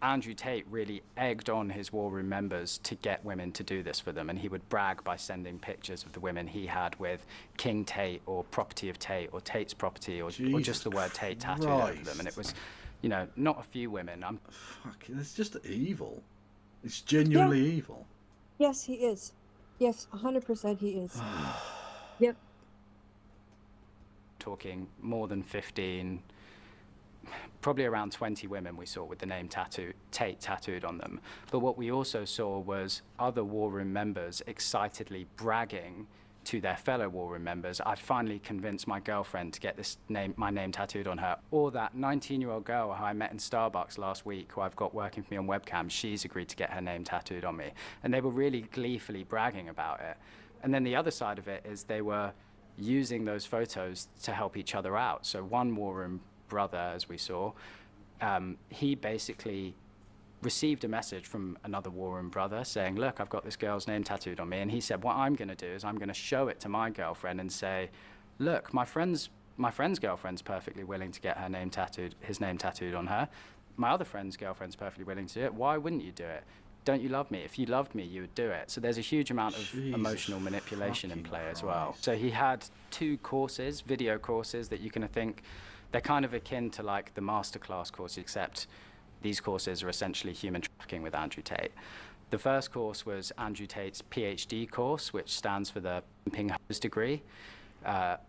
Andrew Tate really egged on his war room members to get women to do this for them, and he would brag by sending pictures of the women he had with King Tate or property of Tate or Tate's property or just the word Tate tattooed over them. And it was, you know, not a few women. Fuck, it's just evil. It's genuinely evil. Yes, he is. Yes, 100% he is. Yep. Talking more than 15, probably around 20 women we saw with the name Tate tattooed on them. But what we also saw was other war room members excitedly bragging to their fellow war room members, I finally convinced my girlfriend to get my name tattooed on her. Or that 19-year-old girl who I met in Starbucks last week, who I've got working for me on webcam, she's agreed to get her name tattooed on me. And they were really gleefully bragging about it. And then the other side of it is they were using those photos to help each other out. So one war room brother, as we saw, he basically received a message from another war room brother saying, look, I've got this girl's name tattooed on me. And he said, what I'm going to do is I'm going to show it to my girlfriend and say, look, my friend's girlfriend's perfectly willing to get his name tattooed on her. My other friend's girlfriend's perfectly willing to do it. Why wouldn't you do it? Don't you love me? If you loved me, you would do it. So there's a huge amount of emotional manipulation in play as well. So he had 2 courses, video courses, that you can think, they're kind of akin to like the masterclass course, except these courses are essentially human trafficking with Andrew Tate. The first course was Andrew Tate's PhD course, which stands for the Pimping Hose degree,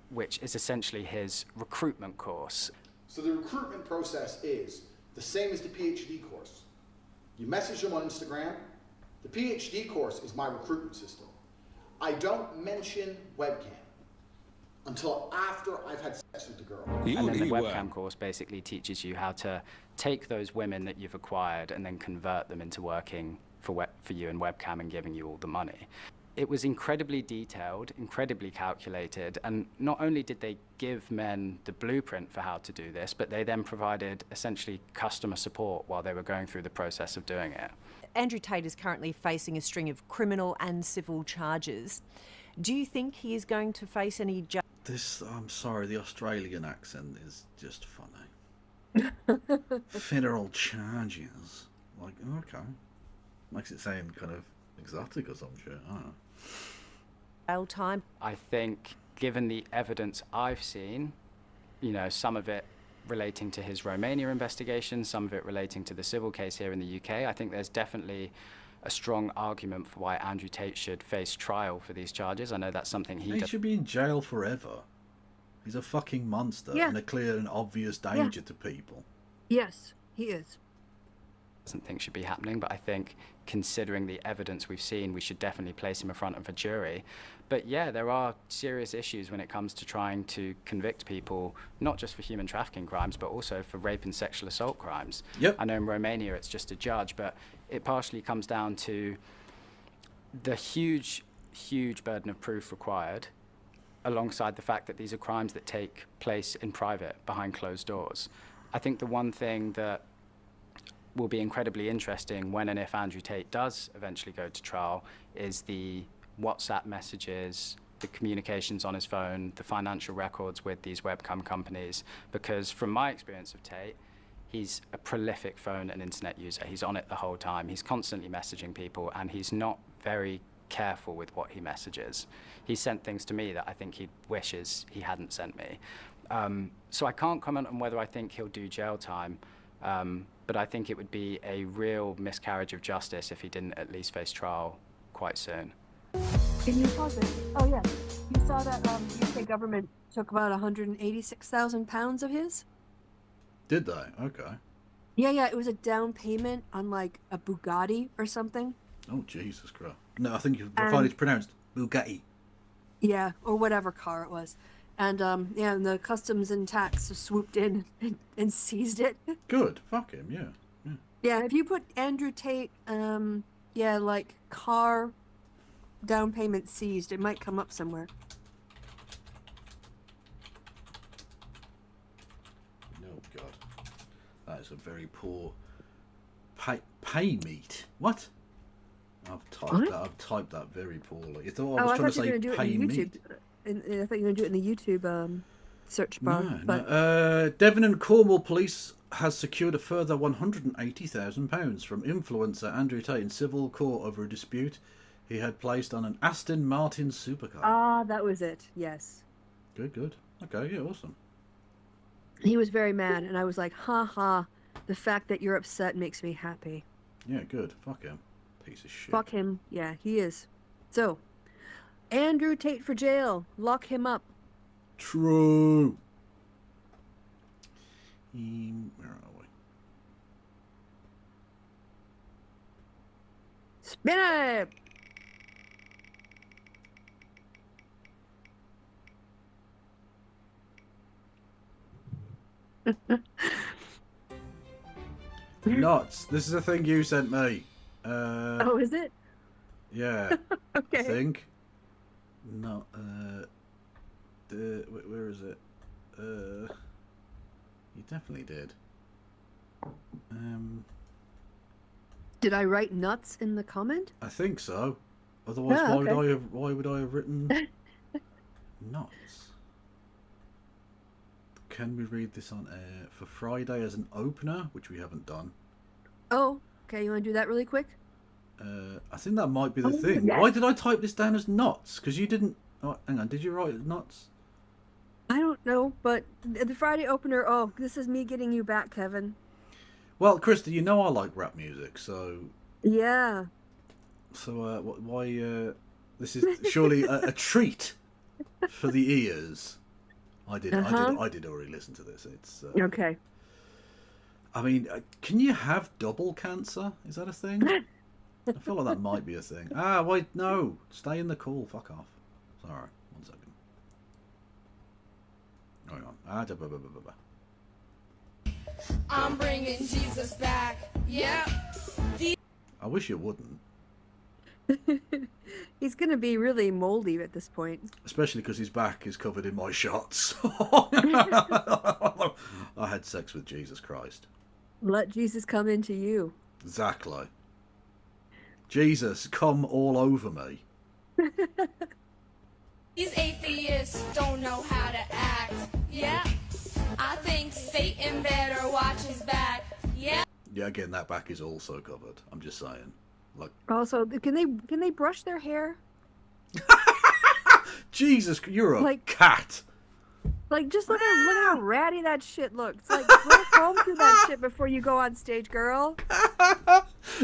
which is essentially his recruitment course. So the recruitment process is the same as the PhD course. You message them on Instagram. The PhD course is my recruitment system. I don't mention webcam until after I've had sex with the girl. And then the webcam course basically teaches you how to take those women that you've acquired and then convert them into working for you in webcam and giving you all the money. It was incredibly detailed, incredibly calculated, and not only did they give men the blueprint for how to do this, but they then provided essentially customer support while they were going through the process of doing it. Andrew Tate is currently facing a string of criminal and civil charges. Do you think he is going to face any I'm sorry, the Australian accent is just funny. Federal charges. Like, okay. Makes it sound kind of exotic or some shit. I don't know. Jail time? I think, given the evidence I've seen, you know, some of it relating to his Romania investigation, some of it relating to the civil case here in the UK, I think there's definitely a strong argument for why Andrew Tate should face trial for these charges. I know that's something he should be in jail forever. He's a fucking monster and a clear and obvious danger to people. Yes, he is. Doesn't think should be happening, but I think considering the evidence we've seen, we should definitely place him in front of a jury. But yeah, there are serious issues when it comes to trying to convict people, not just for human trafficking crimes, but also for rape and sexual assault crimes. Yep. I know in Romania it's just a judge, but it partially comes down to the huge burden of proof required, alongside the fact that these are crimes that take place in private, behind closed doors. I think the one thing that will be incredibly interesting when and if Andrew Tate does eventually go to trial is the WhatsApp messages, the communications on his phone, the financial records with these webcam companies, because from my experience of Tate, he's a prolific phone and internet user. He's on it the whole time. He's constantly messaging people, and he's not very careful with what he messages. He sent things to me that I think he wishes he hadn't sent me. So I can't comment on whether I think he'll do jail time, but I think it would be a real miscarriage of justice if he didn't at least face trial quite soon. Can you pause it? Oh yeah, you saw that the UK government took about 186,000 pounds of his. Did they? Okay. Yeah, it was a down payment on like a Bugatti or something. Oh Jesus Christ! No, I think I find it's pronounced Bugatti. Yeah, or whatever car it was, and and the customs and tax swooped in and seized it. Good. Fuck him. Yeah. Yeah, if you put Andrew Tate, like car down payment seized, it might come up somewhere. Oh God, that is a very poor pay meat. What? I've typed that very poorly. You thought I was trying to say pay meat. I thought you were going to do it in the YouTube search bar. No. Devon and Cornwall Police has secured a further £180,000 from influencer Andrew Tate in civil court over a dispute he had placed on an Aston Martin supercar. Ah, that was it. Yes. Good. Okay, yeah, awesome. He was very mad, and I was like, ha ha, the fact that you're upset makes me happy. Yeah, good. Fuck him. Piece of shit. Fuck him. Yeah, he is. So, Andrew Tate for jail. Lock him up. True. Where are we? Spin it! Nuts. This is a thing you sent me. Oh, is it? Yeah. Okay. I think. No. Where is it? You definitely did. Did I write nuts in the comment? I think so. Otherwise, why would I have written nuts? Can we read this on air for Friday as an opener, which we haven't done? Oh, okay. You want to do that really quick? I think that might be the thing. Yes. Why did I type this down as nuts? Because you didn't. Oh, hang on. Did you write nuts? I don't know, but the Friday opener. Oh, this is me getting you back, Kevin. Well, Krista, you know I like rap music, so. Yeah. So why? This is surely a treat for the ears. I did already listen to this. It's okay. I mean, can you have double cancer? Is that a thing? I feel like that might be a thing. Ah, wait, no. Stay in the call. Fuck off. Sorry. 1 second. Hang on. I'm bringing Jesus back. Yeah. I wish you wouldn't. He's going to be really moldy at this point. Especially because his back is covered in my shots. I had sex with Jesus Christ. Let Jesus come into you. Exactly. Jesus, come all over me. These atheists don't know how to act. Yeah. I think Satan better watch his back. Yeah. Yeah, again, that back is also covered. I'm just saying. Like. Also, can they brush their hair? Jesus, you're a cat. Like, just look how ratty that shit looks. Like, go home through that shit before you go on stage, girl.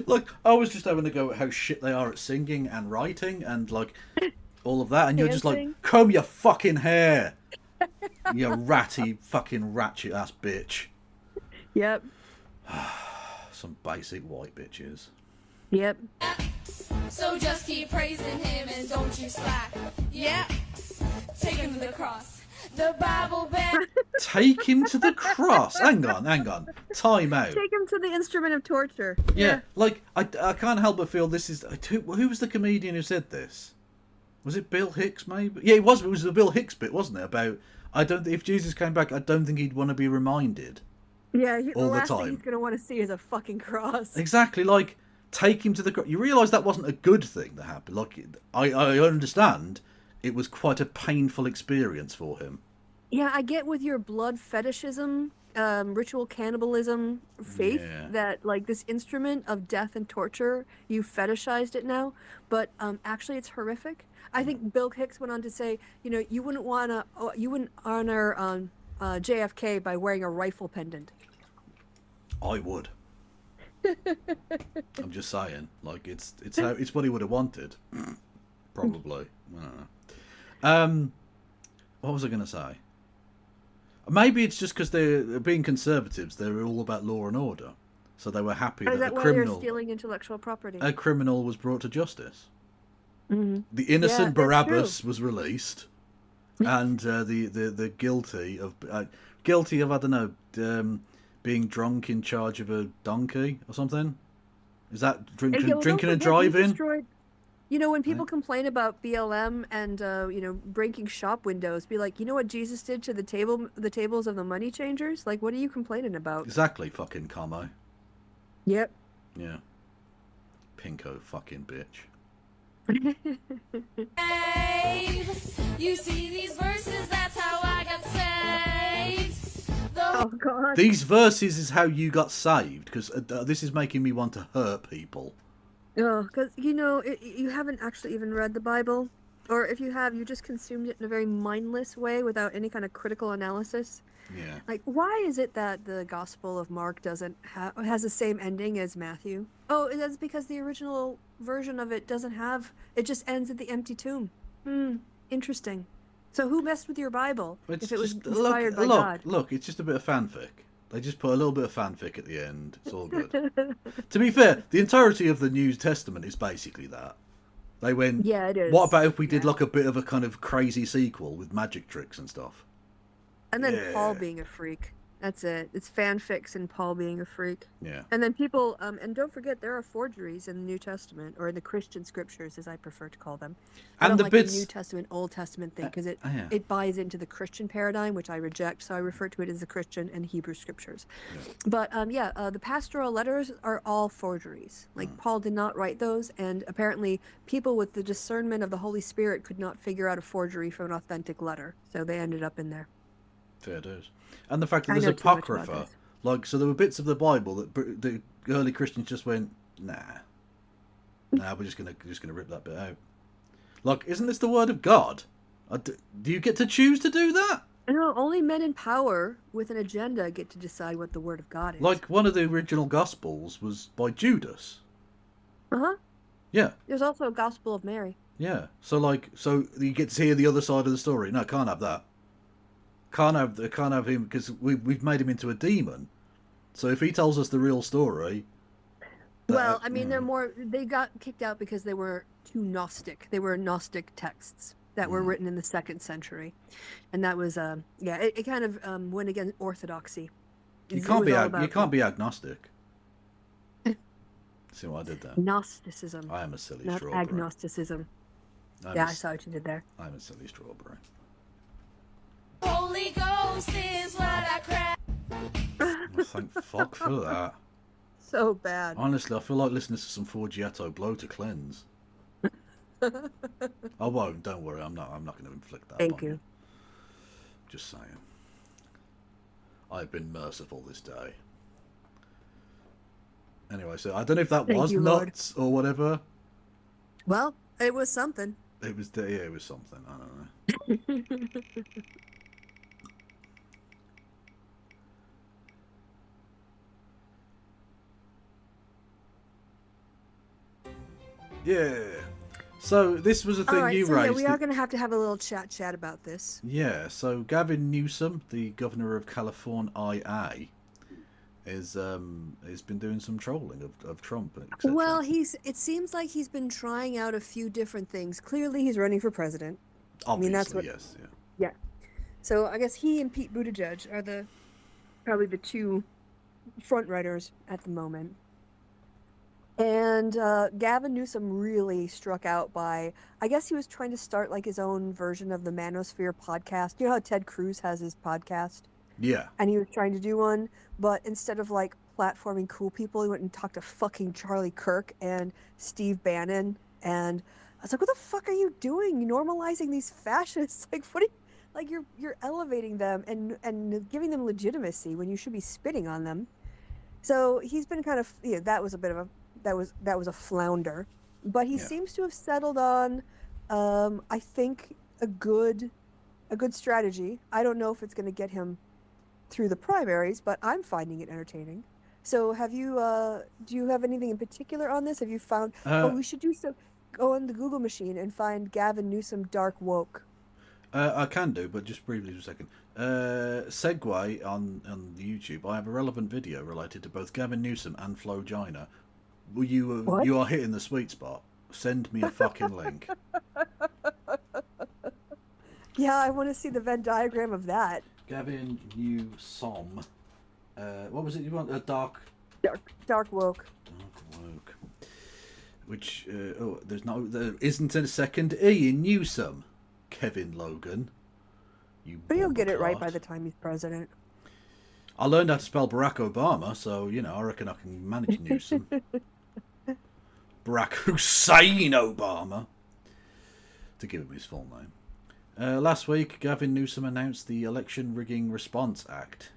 Look, I was just having to go at how shit they are at singing and writing and, like, all of that. And you're just like, comb your fucking hair. You ratty, fucking ratchet-ass bitch. Yep. Some basic white bitches. Yep. So just keep praising him and don't you slack. Yeah. Take him to the cross. The Bible back. Take him to the cross. Hang on. Time out. Take him to the instrument of torture. Yeah, like, I can't help but feel this is... Who was the comedian who said this? Was it Bill Hicks, maybe? Yeah, it was the Bill Hicks bit, wasn't it? About, if Jesus came back, I don't think he'd want to be reminded. Yeah, all the last the thing time. he's going to want to see is a fucking cross. Exactly, like, take him to the cross. You realise that wasn't a good thing that happened. Like, I understand it was quite a painful experience for him. Yeah, I get with your blood fetishism, ritual cannibalism faith that, like, this instrument of death and torture, you fetishized it now, but actually it's horrific. I think Bill Hicks went on to say, you wouldn't honor JFK by wearing a rifle pendant. I would. I'm just saying, like, it's what he would have wanted, probably. I don't know. What was I going to say? Maybe it's just because they're being conservatives. They're all about law and order, so they were happy Is that that a why they're criminal, stealing intellectual property? a criminal was brought to justice. Mm-hmm. The innocent Yeah, that's Barabbas true. was released, and the guilty of I don't know, being drunk in charge of a donkey or something. Is that Yeah, well, don't drinking and forget, he driving? destroyed. You know, when people complain about BLM and breaking shop windows, be like, you know what Jesus did to the tables of the money changers? Like, what are you complaining about? Exactly, fucking Como. Yep. Yeah. Pinko fucking bitch. Babe, you see these verses, that's how I got saved. Oh God. These verses is how you got saved, because this is making me want to hurt people. Oh, because you haven't actually even read the Bible, or if you have, you just consumed it in a very mindless way without any kind of critical analysis. Yeah. Like, why is it that the Gospel of Mark doesn't has the same ending as Matthew? Oh, that's because the original version of it doesn't have. It just ends at the empty tomb. Interesting. So who messed with your Bible if it was inspired by God? Look, it's just a bit of fanfic. They just put a little bit of fanfic at the end. It's all good. To be fair, the entirety of the New Testament is basically that. They went, Yeah, it is. what about if we did like a bit of a kind of crazy sequel with magic tricks and stuff? And then Yeah. Paul being a freak. That's it. It's fanfics and Paul being a freak. Yeah. And then people, and don't forget, there are forgeries in the New Testament, or in the Christian scriptures, as I prefer to call them. I And don't the like bits- the New Testament, Old Testament thing, because yeah. it buys into the Christian paradigm, which I reject, so I refer to it as the Christian and Hebrew scriptures. But the pastoral letters are all forgeries. Like, Paul did not write those, and apparently people with the discernment of the Holy Spirit could not figure out a forgery from an authentic letter, so they ended up in there. Fair dues. And the fact that I there's know too much about Apocrypha. this. Like, so there were bits of the Bible that the early Christians just went, nah, we're just gonna rip that bit out. Like, isn't this the word of God? Do you get to choose to do that? No, only men in power with an agenda get to decide what the word of God is. Like, one of the original Gospels was by Judas. Uh-huh. Yeah, There's also a Gospel of Mary. yeah. So you get to hear the other side of the story. No, can't have that. Can't have him, because we've made him into a demon. So if he tells us the real story, Well, I mean, they got kicked out because they were too Gnostic. They were Gnostic texts that were written in the 2nd century. And that was, it kind of went against orthodoxy. you It can't was be all about be agnostic. See what I did there? Gnosticism. I am a silly Not strawberry. agnosticism. I'm Yeah, a- I saw what you did there. I'm a silly strawberry. Holy Ghost is what I cry. Well, thank fuck for that. So bad. Honestly, I feel like listening to some Forgiato blow to cleanse. I won't. Don't worry. I'm not going to inflict that. Thank upon you. Just saying. I've been merciful this day. Anyway, so I don't know if that Thank was you, Lord. nuts or whatever. Well, it was something. It was it was something. I don't know. Yeah. So this was a thing All right, you so raised. yeah, we are going to have a little chat about this. Yeah, so Gavin Newsom, the governor of California, is has been doing some trolling of Trump, etc. Well, it seems like he's been trying out a few different things. Clearly, he's running for president. Obviously, I mean, that's what. yes, yeah. Yeah. So I guess he and Pete Buttigieg are probably the two front runners at the moment. And Gavin Newsom really struck out by, I guess he was trying to start like his own version of the Manosphere podcast. You know how Ted Cruz has his podcast? Yeah. And he was trying to do one, but instead of like platforming cool people, he went and talked to fucking Charlie Kirk and Steve Bannon. And I was like, what the fuck are you doing? Normalizing these fascists? Like, what are you, like you're elevating them and giving them legitimacy when you should be spitting on them. So he's been kind of, that was a bit of a, that was a flounder, but he seems to have settled on, I think, a good strategy. I don't know if it's going to get him through the primaries, but I'm finding it entertaining. So have you, do you have anything in particular on this? Have you found, we should do go on the Google machine and find Gavin Newsom dark woke? I can do, but just briefly for a second. Segue on the YouTube. I have a relevant video related to both Gavin Newsom and Flogina. You are hitting the sweet spot. Send me a fucking link. Yeah, I want to see the Venn diagram of that. Gavin Newsom. What was it you want? A dark woke. Dark woke. Which there isn't a second E in Newsom. Kevin Logan. But he'll get it right by the time he's president. I learned how to spell Barack Obama, so I reckon I can manage Newsom. Barack Hussein Obama, to give him his full name. Last week, Gavin Newsom announced the Election Rigging Response Act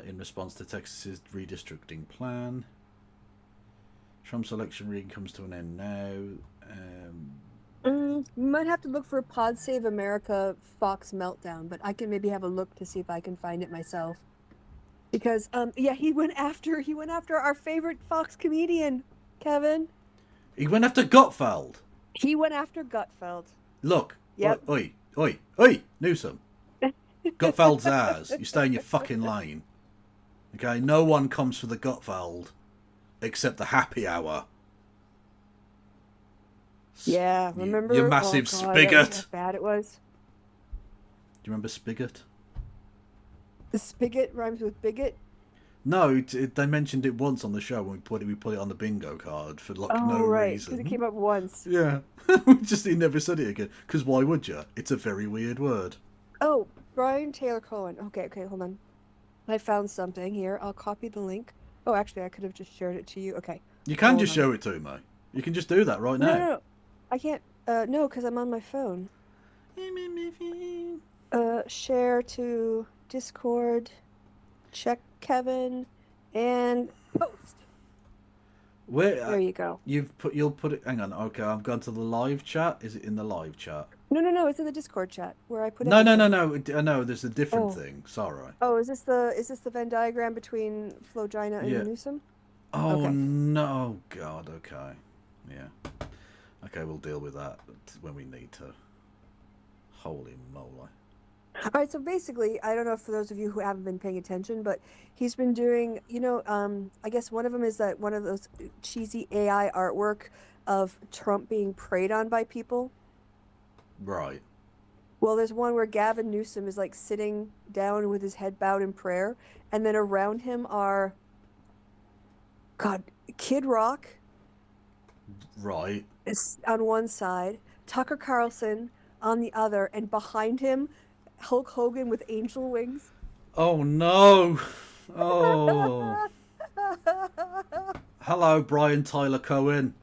in response to Texas's redistricting plan. Trump's election rigging comes to an end now. We might have to look for Pod Save America Fox Meltdown, but I can maybe have a look to see if I can find it myself. Because he went after our favorite Fox comedian, Kevin. He went after Gutfeld. He went after Gutfeld. Look. Yep. Oi, Newsom. Gutfeld's ours. You stay in your fucking lane. Okay, no one comes for the Gutfeld except the happy hour. Yeah, remember? You massive spigot. How bad it was. Do you remember Spigot? The spigot rhymes with bigot. No, they mentioned it once on the show when we put it on the bingo card for no right, reason. because it came up once. Yeah, he never said it again. Because why would you? It's a very weird word. Oh, Brian Taylor Cohen. Okay, hold on. I found something here. I'll copy the link. Oh, actually, I could have just shared it to you. Okay. You can just show it to me. You can just do that right now. No. I can't. No, because I'm on my phone. Share to Discord. Check Kevin. And post. There you go. You'll put it. Hang on. Okay, I've gone to the live chat. Is it in the live chat? No. It's in the Discord chat where I put. No. I know. There's a different thing. Sorry. Oh, is this the Venn diagram between Flogina and Newsom? Oh okay. no, God. Okay. Yeah. Okay, we'll deal with that when we need to. Holy moly. All right, so basically, I don't know if for those of you who haven't been paying attention, but he's been doing, I guess one of them is that one of those cheesy AI artwork of Trump being preyed on by people. Right. Well, there's one where Gavin Newsom is like sitting down with his head bowed in prayer, and then around him are, Kid Rock. Right. Is on one side, Tucker Carlson on the other, and behind him, Hulk Hogan with angel wings. Oh no! Oh. Hello, Brian Tyler Cohen.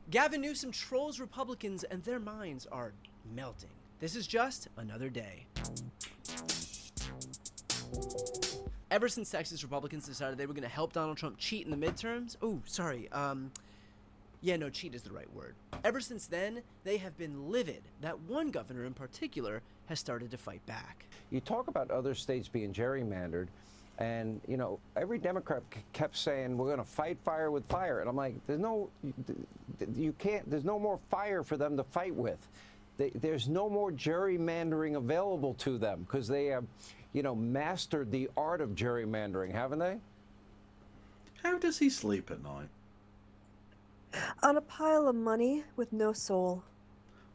Gavin Newsom trolls Republicans and their minds are melting. This is just another day. Ever since Texas Republicans decided they were going to help Donald Trump cheat in the midterms, cheat is the right word. Ever since then, they have been livid that one governor in particular has started to fight back. You talk about other states being gerrymandered, and, every Democrat kept saying, we're going to fight fire with fire. And I'm like, there's no more fire for them to fight with. There's no more gerrymandering available to them because they have, mastered the art of gerrymandering, haven't they? How does he sleep at night? On a pile of money with no soul.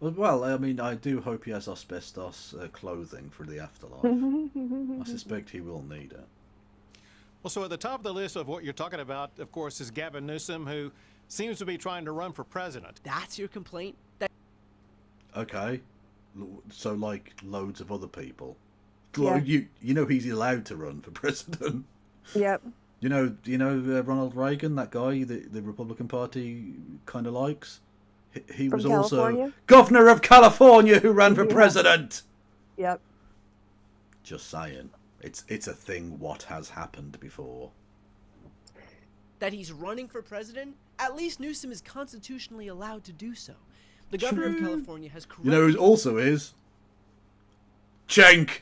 Well, I mean, I do hope he has asbestos clothing for the afterlife. I suspect he will need it. Well, so at the top of the list of what you're talking about, of course, is Gavin Newsom, who seems to be trying to run for president. That's your complaint? Okay. So, like, loads of other people. Yeah. You know he's allowed to run for president. Yep. You know Ronald Reagan, that guy the Republican Party kind of likes? He was also governor of California who ran for president. Yep. Just saying. It's a thing what has happened before. That he's running for president? At least Newsom is constitutionally allowed to do so. The governor of California has corrected... You know who also is? Cenk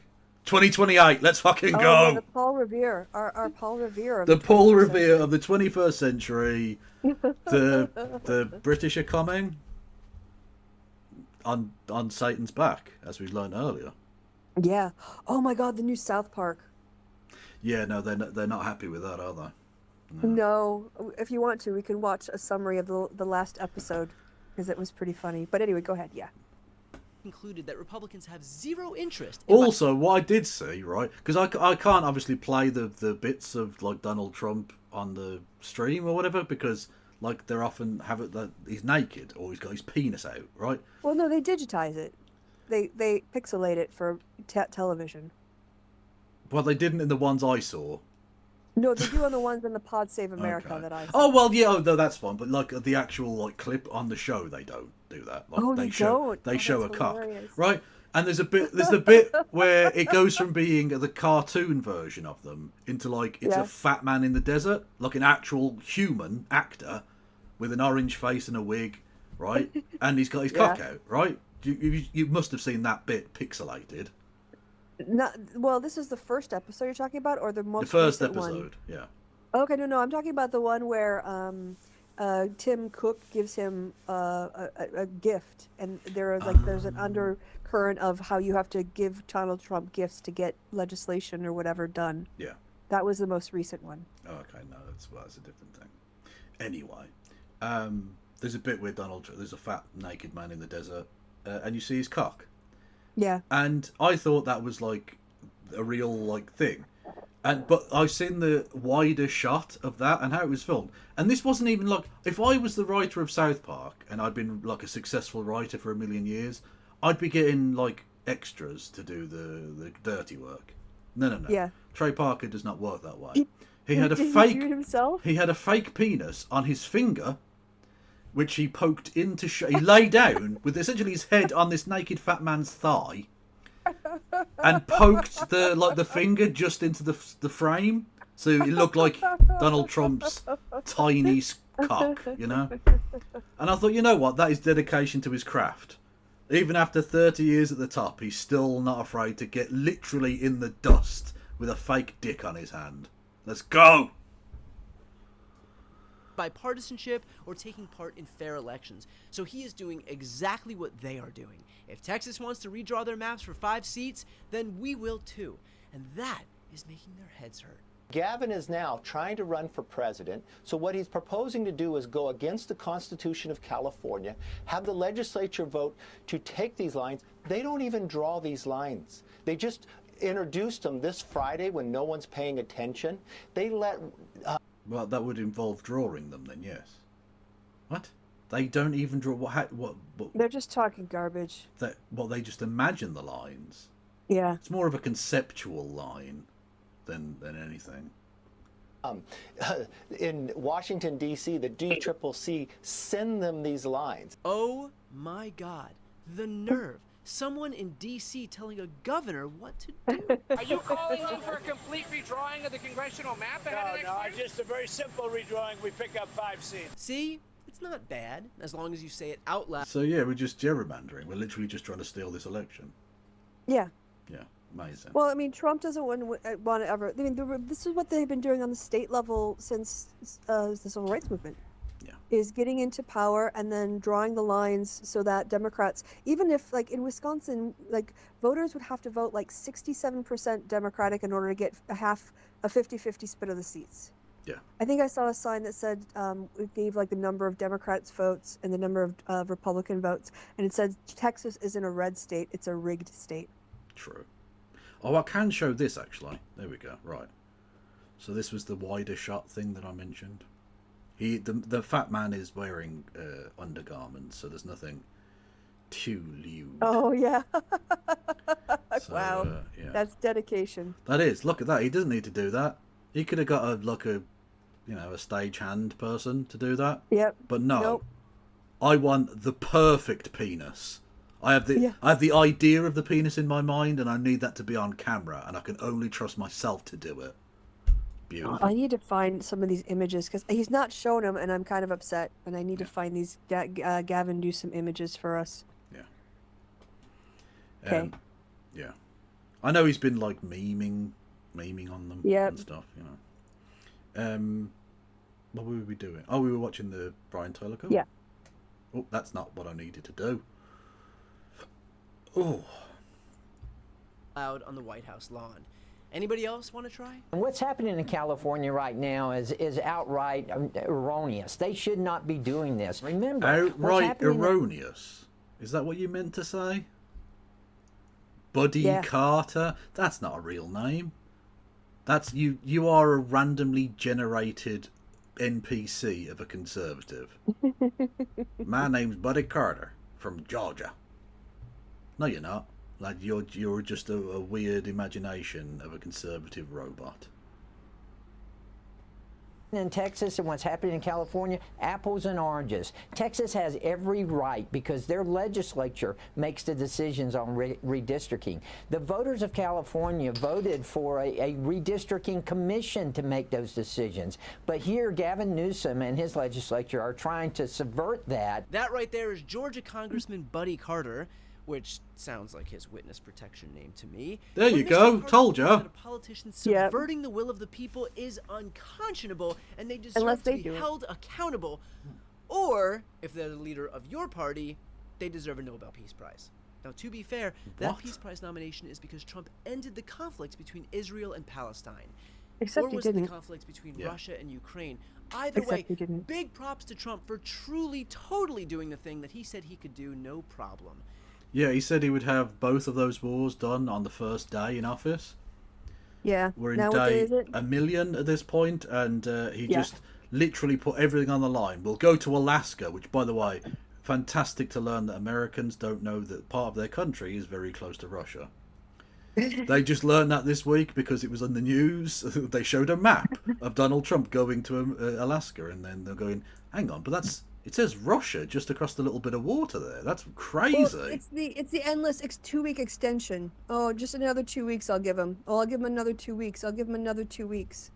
2028. Let's fucking Oh, go. yeah, the Paul Revere, our Paul Revere of The the Paul 21st Revere of the 21st century. The British are coming on Satan's back, as we learned earlier. Yeah. Oh my God, the new South Park. Yeah, no, they're not happy with that, are they? No. If you want to, we can watch a summary of the last episode because it was pretty funny. But anyway, go ahead. Yeah. Concluded that Republicans have zero interest. Also, what I did see, right, because I can't obviously play the bits of like Donald Trump on the stream or whatever because like they're often have it that he's naked or he's got his penis out, right? Well, no, they digitize it. They pixelate it for television. Well, they didn't in the ones I saw. No, they do on the ones in the Pod Save America that I saw. Oh well, yeah, oh, no, that's fine. But like the actual like clip on the show, they don't do that. Like, Oh, they don't? They Oh, show a that's cock, hilarious. right? And there's the bit where it goes from being the cartoon version of them into like it's Yeah. a fat man in the desert, like an actual human actor with an orange face and a wig, right? And he's got his cock out, right? You must have seen that bit pixelated. Well, this is the first episode you're talking about, or the most The first recent one? episode, yeah. Okay, no, I'm talking about the one where Tim Cook gives him a gift, and there's an undercurrent of how you have to give Donald Trump gifts to get legislation or whatever done. Yeah. That was the most recent one. Oh, okay, no, that's a different thing. Anyway, there's a bit where there's a fat naked man in the desert, and you see his cock. Yeah. And I thought that was like a real like thing. But I've seen the wider shot of that and how it was filmed. And this wasn't even like, if I was the writer of South Park and I'd been like a successful writer for a million years, I'd be getting like extras to do the dirty work. No. Yeah. Trey Parker does not work that way. He had a Did fake. He do it himself? He had a fake penis on his finger, which he poked into. He lay down with essentially his head on this naked fat man's thigh, and poked the finger just into the frame, so it looked like Donald Trump's tiny cock, you know. And I thought, you know what, that is dedication to his craft. Even after 30 years at the top, he's still not afraid to get literally in the dust with a fake dick on his hand. Let's go! Bipartisanship or taking part in fair elections. So he is doing exactly what they are doing. If Texas wants to redraw their maps for 5 seats, then we will too. And that is making their heads hurt. Gavin is now trying to run for president, so what he's proposing to do is go against the Constitution of California, have the legislature vote to take these lines. They don't even draw these lines. They just introduced them this Friday when no one's paying attention. They let... Well, that would involve drawing them then, yes. What? They don't even draw... What? They're just talking garbage. They just imagine the lines. Yeah. It's more of a conceptual line than anything. In Washington, D.C., the DCCC send them these lines. Oh my God, the nerve. Someone in D.C. telling a governor what to do. Are you calling them for a complete redrawing of the congressional map ahead of next year? Just a very simple redrawing. We pick up 5 seats. See? It's not bad, as long as you say it out loud. So yeah, we're just gerrymandering. We're literally just trying to steal this election. Yeah. Yeah, amazing. Well, I mean, Trump doesn't want to ever... I mean, this is what they've been doing on the state level since the Civil Rights Movement. Yeah. Is getting into power and then drawing the lines so that Democrats, even if, like, in Wisconsin, like, voters would have to vote, like, 67% Democratic in order to get a 50-50 split of the seats. Yeah. I think I saw a sign that said it gave, like, the number of Democrats' votes and the number of Republican votes, and it said Texas isn't a red state, it's a rigged state. True. Oh, I can show this, actually. There we go. Right. So this was the wider shot thing that I mentioned. The fat man is wearing undergarments, so there's nothing too lewd. Oh, yeah. So, wow. yeah. That's dedication. That is. Look at that. He doesn't need to do that. He could have got a stagehand person to do that. Yep. But no. Nope. I want the perfect penis. I have the idea of the penis in my mind, and I need that to be on camera, and I can only trust myself to do it. Beautiful. I need to find some of these images because he's not showing them, and I'm kind of upset. And I need to find these Gavin Newsom images for us. Yeah. Okay. Yeah. I know he's been like memeing on them and stuff, you know. What were we doing? Oh, we were watching the Brian Tyler Cup. Yeah. Oh, that's not what I needed to do. Oh. Out on the White House lawn. Anybody else want to try? And what's happening in California right now is outright erroneous. They should not be doing this. Remember, outright erroneous. Is that what you meant to say? Buddy Carter? That's not a real name. That's you. You are a randomly generated NPC of a conservative. My name's Buddy Carter from Georgia. No, you're not. Like you're just a weird imagination of a conservative robot. In Texas and what's happening in California, apples and oranges. Texas has every right because their legislature makes the decisions on redistricting. The voters of California voted for a redistricting commission to make those decisions. But here, Gavin Newsom and his legislature are trying to subvert that. That right there is Georgia Congressman Buddy Carter, which sounds like his witness protection name to me. There you go. Told you. A politician subverting the will of the people is unconscionable, and they deserve to be held accountable. Or, if they're the leader of your party, they deserve a Nobel Peace Prize. Now, to be fair, that Peace Prize nomination is because Trump ended the conflict between Israel and Palestine. Except or he was didn't. it the conflict between Russia and Ukraine? Either way, big props to Trump for truly, totally doing the thing that he said he could do, no problem. Yeah, he said he would have both of those wars done on the first day in office. Yeah. We're in Now what day day is it? 1,000,000 at this point, and he just literally put everything on the line. We'll go to Alaska, which, by the way, fantastic to learn that Americans don't know that part of their country is very close to Russia. They just learned that this week because it was on the news. They showed a map of Donald Trump going to Alaska, and then they're going, hang on, but it says Russia just across the little bit of water there. That's crazy. Well, it's the endless 2-week extension. Oh, just another 2 weeks I'll give him. Oh, I'll give him another 2 weeks. I'll give him another 2 weeks.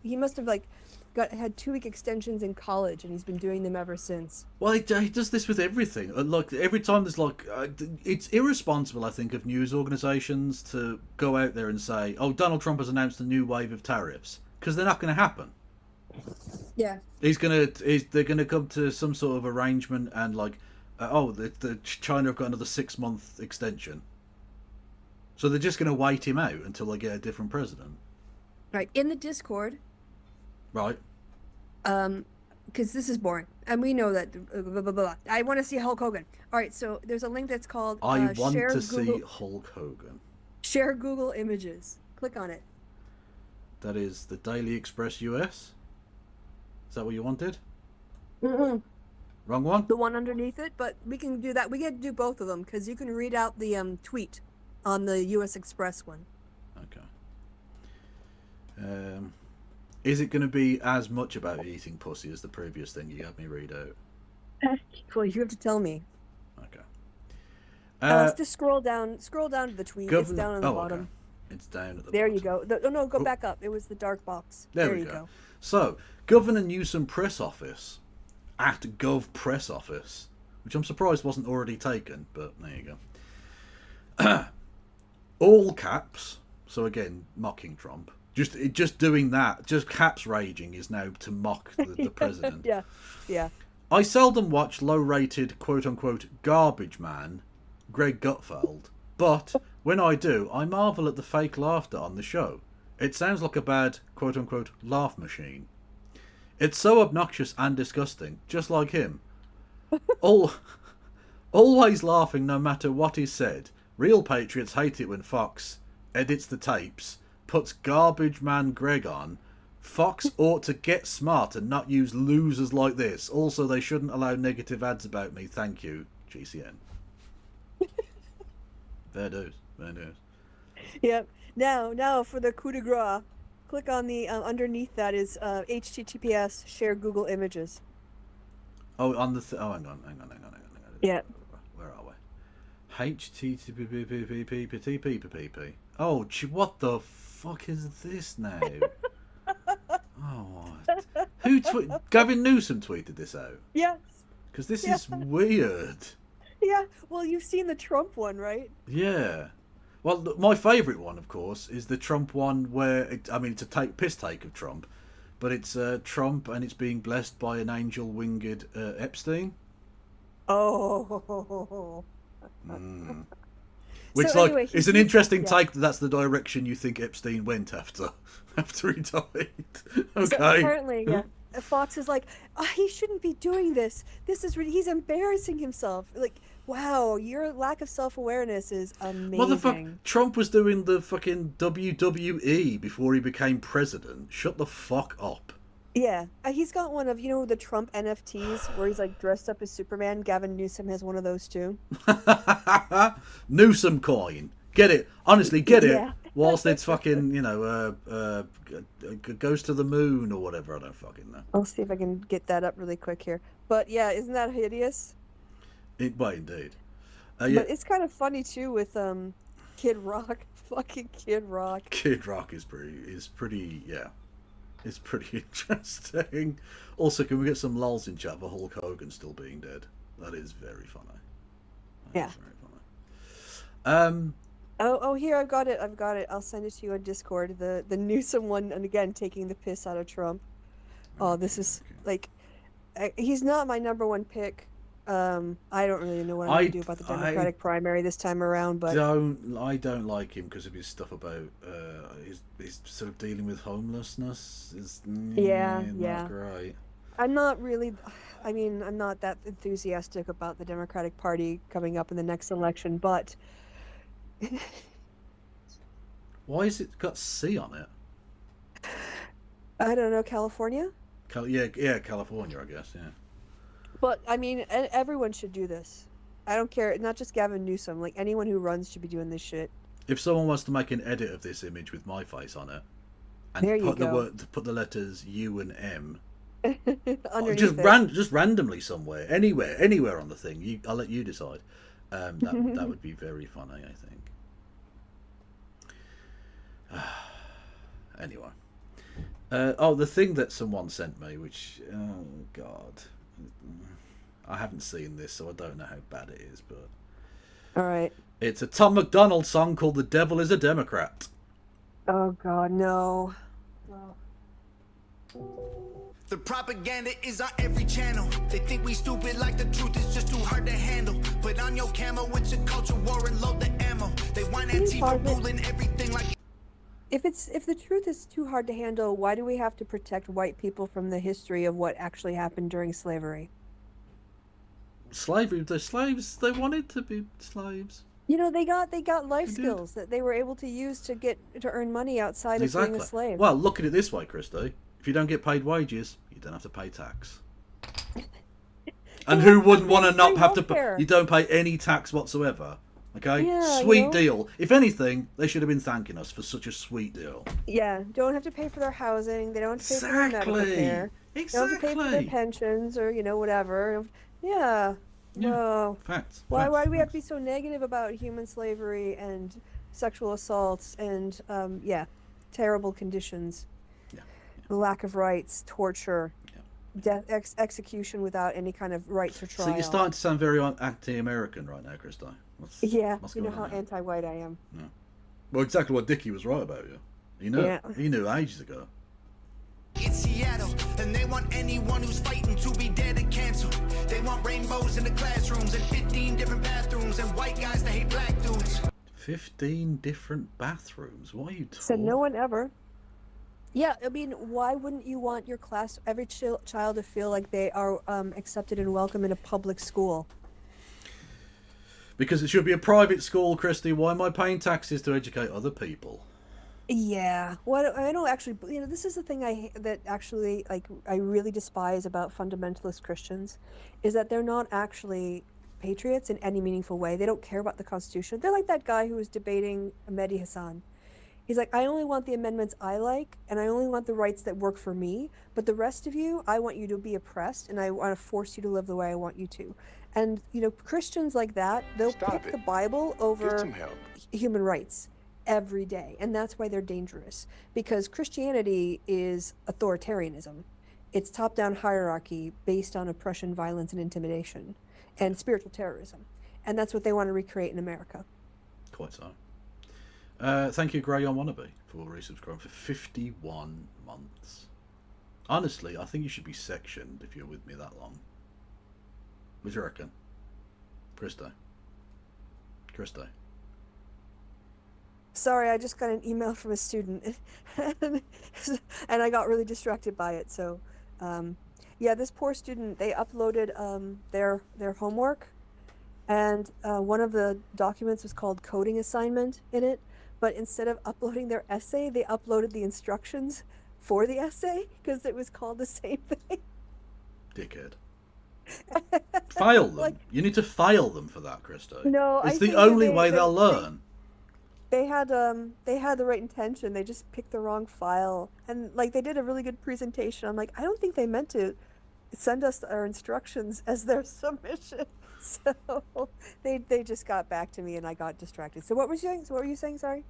He must have had 2-week extensions in college, and he's been doing them ever since. Well, he does this with everything. Like every time there's it's irresponsible, I think, of news organisations to go out there and say, "Oh, Donald Trump has announced a new wave of tariffs," because they're not going to happen. Yeah. They're gonna come to some sort of arrangement and the China have got another 6-month extension. So they're just gonna wait him out until they get a different president. Right. In the Discord. Right. Because this is boring, and we know that. Blah, blah, blah. I want to see Hulk Hogan. All right. So there's a link that's called. I want share to Google, see Hulk Hogan. Share Google Images. Click on it. That is the Daily Express US. Is that what you wanted? Mm-mm. Wrong one? The one underneath it, but we can do that. We get to do both of them because you can read out the tweet on the US Express one. Okay. Is it going to be as much about eating pussy as the previous thing you had me read out? Well, you have to tell me. Okay. Just scroll down to the tweet. It's down on the bottom. Okay. It's down at the There bottom. you go. No, go back up. It was the dark box. There we go. So, Governor Newsom press office at Gov press office, which I'm surprised wasn't already taken, but there you go. All caps. So again, mocking Trump. Just doing that, just caps raging is now to mock the president. Yeah. I seldom watch low-rated quote-unquote garbage man, Greg Gutfeld, but when I do, I marvel at the fake laughter on the show. It sounds like a bad quote-unquote laugh machine. It's so obnoxious and disgusting, just like him. Always laughing no matter what is said. Real patriots hate it when Fox edits the tapes, puts garbage man Greg on. Fox ought to get smart and not use losers like this. Also, they shouldn't allow negative ads about me. Thank you, GCN. There it is. Yep. Now for the coup de grace, click on the underneath that is HTTPS share Google Images. Oh, on the hang on. Yeah. Where are we? HTTP. Oh, what the fuck is this now? Oh, what? Gavin Newsom tweeted this out? Yes. Because this is weird. Yeah. Well, you've seen the Trump one, right? Yeah. Well, my favourite one, of course, is the Trump one where, it's a piss take of Trump, but it's Trump and it's being blessed by an angel-winged Epstein. Oh. Which, So anyway, it's an interesting take that's the direction you think Epstein went after he died. Okay. So apparently, yeah. Fox is like, he shouldn't be doing this. He's embarrassing himself. Like, wow, your lack of self-awareness is amazing. Motherfucker, Trump was doing the fucking WWE before he became president. Shut the fuck up. Yeah, he's got one of, the Trump NFTs where he's like dressed up as Superman. Gavin Newsom has one of those too. Newsom coin. Get it. Honestly, get it. Yeah. Whilst it's fucking, goes to the moon or whatever. I don't fucking know. I'll see if I can get that up really quick here. But yeah, isn't that hideous? Well, indeed. Yeah. But it's kind of funny too with Kid Rock. Fucking Kid Rock. Kid Rock is pretty, yeah. It's pretty interesting. Also, can we get some lulz in chat for Hulk Hogan still being dead? That is very funny. Yeah. Very funny. Oh, here, I've got it. I'll send it to you on Discord. The Newsom one, and again, taking the piss out of Trump. Oh, this is, like, he's not my #1 pick. I don't really know what I'm going to do about the Democratic primary this time around, but... I don't like him because of his stuff about, he's sort of dealing with homelessness. Not great. I'm not really... I'm not that enthusiastic about the Democratic Party coming up in the next election, but... Why has it got C on it? I don't know, California? Yeah, California, I guess, yeah. But, everyone should do this. I don't care, not just Gavin Newsom, like, anyone who runs should be doing this shit. If someone wants to make an edit of this image with my face on it, and there you go. put the letters U and M, underneath just randomly somewhere, anywhere on the thing, I'll let you decide. That would be very funny, I think. Anyway. The thing that someone sent me, which, oh god, I haven't seen this, so I don't know how bad it is, but... Alright. It's a Tom McDonald song called The Devil is a Democrat. Oh god, no. The propaganda is on every channel. They think we stupid like the truth is just too hard to handle. Put on your camo, it's a culture war and load the ammo. They want Antifa ruling everything like... If the truth is too hard to handle, why do we have to protect white people from the history of what actually happened during slavery? Slavery, the slaves, they wanted to be slaves. They got life skills that they were able to use to earn money outside of being a slave. Well, look at it this way, Christy. If you don't get paid wages, you don't have to pay tax. And who wouldn't want to not have to pay? You don't pay any tax whatsoever. Okay? Yeah, sweet deal. If anything, they should have been thanking us for such a sweet deal. Yeah, don't have to pay for their housing. They don't have to pay for their medical care. They don't have to pay for their pensions or, whatever. Yeah. Whoa. Facts. Why do we have to be so negative about human slavery and sexual assaults and, terrible conditions? The lack of rights, torture, death, execution without any kind of rights or trial. So you're starting to sound very anti-American right now, Christy. What's you know how anti-white I am. Yeah. Well, exactly what Dickie was right about you. He knew ages ago. It's Seattle, and they want anyone who's fighting to be dead and canceled. They want rainbows in the classrooms and 15 different bathrooms and white guys that hate black dudes. 15 different bathrooms? Why are you talking? Said no one ever. Yeah, why wouldn't you want your class, every child to feel like they are accepted and welcome in a public school? Because it should be a private school, Christy. Why am I paying taxes to educate other people? Yeah. What I don't actually, this is the thing I really despise about fundamentalist Christians, is that they're not actually patriots in any meaningful way. They don't care about the Constitution. They're like that guy who was debating Mehdi Hassan. He's like, I only want the amendments I like, and I only want the rights that work for me, but the rest of you, I want you to be oppressed, and I want to force you to live the way I want you to. And, Christians like that, they'll pick the Bible over human rights every day, and that's why they're dangerous, because Christianity is authoritarianism. It's top-down hierarchy based on oppression, violence, and intimidation, and spiritual terrorism. And that's what they want to recreate in America. Quite so. Thank you, Grey on Wannabe, for resubscribing for 51 months. Honestly, I think you should be sectioned if you're with me that long. What do you reckon? Christo. Sorry, I just got an email from a student, and I got really distracted by it. So, yeah, this poor student, they uploaded their homework, and one of the documents was called coding assignment in it, but instead of uploading their essay, they uploaded the instructions for the essay because it was called the same thing. Dickhead. File them. You need to file them for that, Christo. No, it's the only way they'll learn. They had the right intention. They just picked the wrong file, and like they did a really good presentation. I'm like, I don't think they meant to send us our instructions as their submission. So they just got back to me, and I got distracted. So what were you saying? Sorry.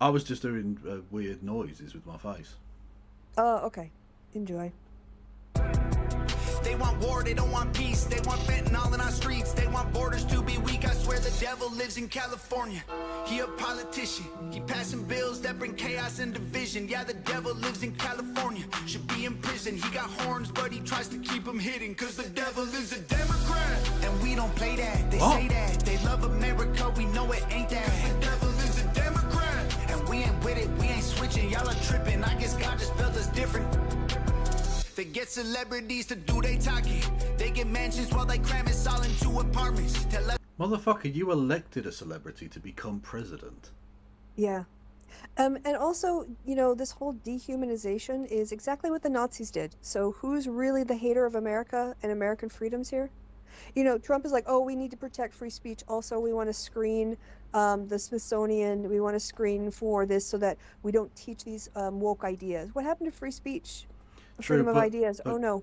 I was just doing weird noises with my face. Oh, okay. Enjoy. They want war, they don't want peace. They want fentanyl in our streets. They want borders to be weak. I swear the devil lives in California. He a politician. He passing bills that bring chaos and division. Yeah, the devil lives in California. Should be in prison. He got horns, but he tries to keep them hidden. Cause the devil is a Democrat. And we don't play that. They say that. They love America. We know it ain't that. The devil is a Democrat. And we ain't with it. We ain't switching. Y'all are tripping. I guess God just built us different. They get celebrities to do they talking. They get mansions while they cram us all into apartments. Motherfucker, you elected a celebrity to become president. Yeah. And also, you know, this whole dehumanization is exactly what the Nazis did. So who's really the hater of America and American freedoms here? You know, Trump is like, oh, we need to protect free speech. Also, we want to screen the Smithsonian. We want to screen for this so that we don't teach these woke ideas. What happened to free speech? Freedom of ideas. Oh no.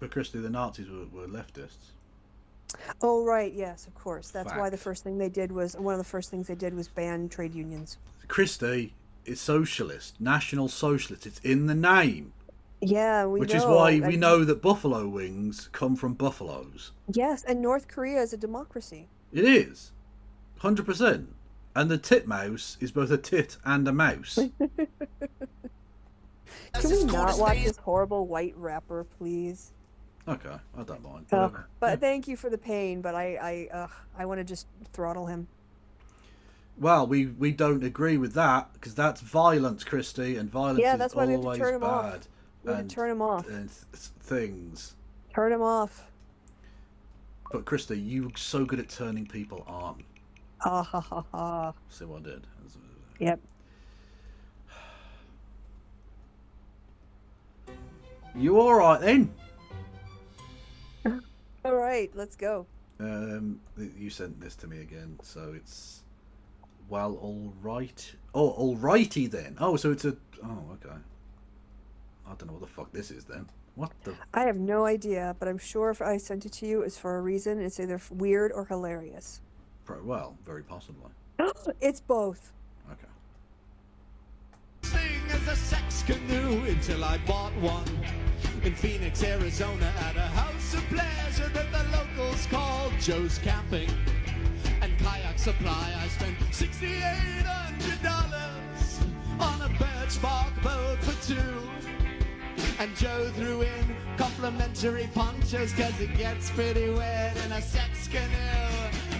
But Christy, the Nazis were leftists. Oh right, yes, of course. That's why Fact. the first thing they did was one of the first things they did was ban trade unions. Christy is socialist, national socialist. It's in the name. Yeah, we Which know. is why we know that buffalo wings come from buffaloes. Yes, and North Korea is a democracy. It is. 100%. And the titmouse is both a tit and a mouse. Can we not watch this horrible white rapper, please? Okay, I don't mind. But thank you for the pain, but I want to just throttle him. Well, we don't agree with that because that's violence, Christy, and violence Yeah, that's is why we have always to turn him bad. off. We have to turn him off. And things. Turn him off. But Christy, you're so good at turning people on. Ha ha ha ha. See what I did? Yep. You all right then? All right, let's go. You sent this to me again, so it's all right. Oh, all righty then. Oh, so it's a. Oh, okay. I don't know what the fuck this is then. What the? I have no idea, but I'm sure if I sent it to you, it's for a reason. It's either weird or hilarious. Well, very possibly. It's both. Okay. Sing as a sex canoe until I bought one in Phoenix, Arizona, at a house of pleasure that the locals call Joe's Camping. And kayak supply, I spent $6,800 on a birch bark boat for two. And Joe threw in complimentary ponchos cause it gets pretty wet in a sex canoe.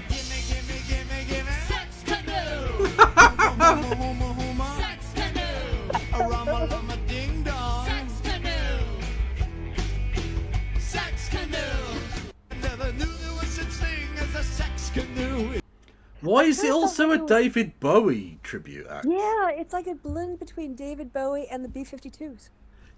Gimme, gimme, gimme, gimme sex canoe. Hooma, hooma, hooma. Sex canoe. A rumma, rumma, ding dong. Sex canoe. Sex canoe. I never knew there was such thing as a sex canoe. Why is it also a David Bowie tribute act? Yeah, it's like a blend between David Bowie and the B-52s.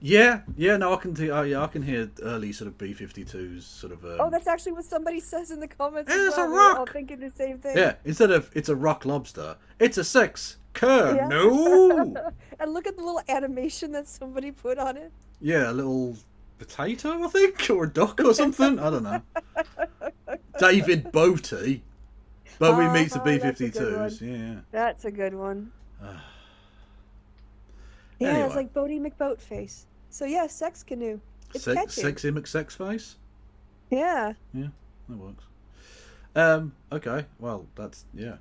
Yeah, no, I can I can hear early sort of B-52s sort of. Oh, that's actually what somebody says in the comments. It's a We were all rock. thinking the same thing. Yeah, instead of it's a rock lobster, it's a sex canoe. Yeah. No. And look at the little animation that somebody put on it. Yeah, a little potato, I think, or a duck or something. I don't know. David Bowie. Bowie meets the that's a good B-52s. one. Yeah. That's a good one. Yeah, Anyway. it's like Bodie McBoatface. So yeah, sex canoe. It's catchy. Sexy McSexface. Yeah. Yeah, that works. Okay, well, that's, yeah.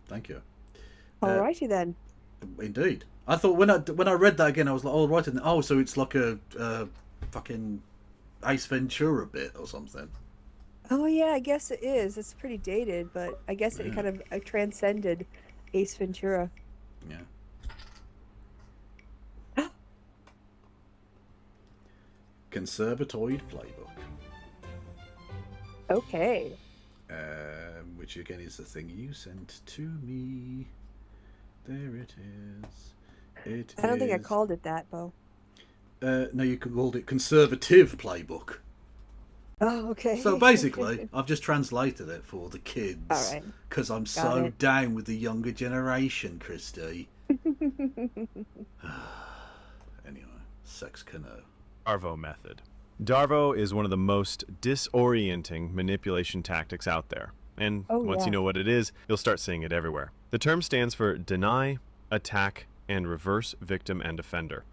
Thank you. Alrighty then. Indeed. I thought when I read that again, I was like, oh, right. Oh, so it's like a fucking Ace Ventura bit or something. Oh yeah, I guess it is. It's pretty dated, but I guess it kind of transcended Ace Ventura. Yeah. Conservatoid playbook. Okay. Which again is the thing you sent to me. There it is. I don't think I called it that, Bo. No, you called it conservative playbook. Oh, okay. So basically, I've just translated it for the kids. All right. Because I'm Got so it. down with the younger generation, Christy. Anyway, sex canoe. DARVO method. DARVO is one of the most disorienting manipulation tactics out there. And once you know what it is, you'll start seeing it everywhere. The term stands for deny, attack, and reverse victim and offender.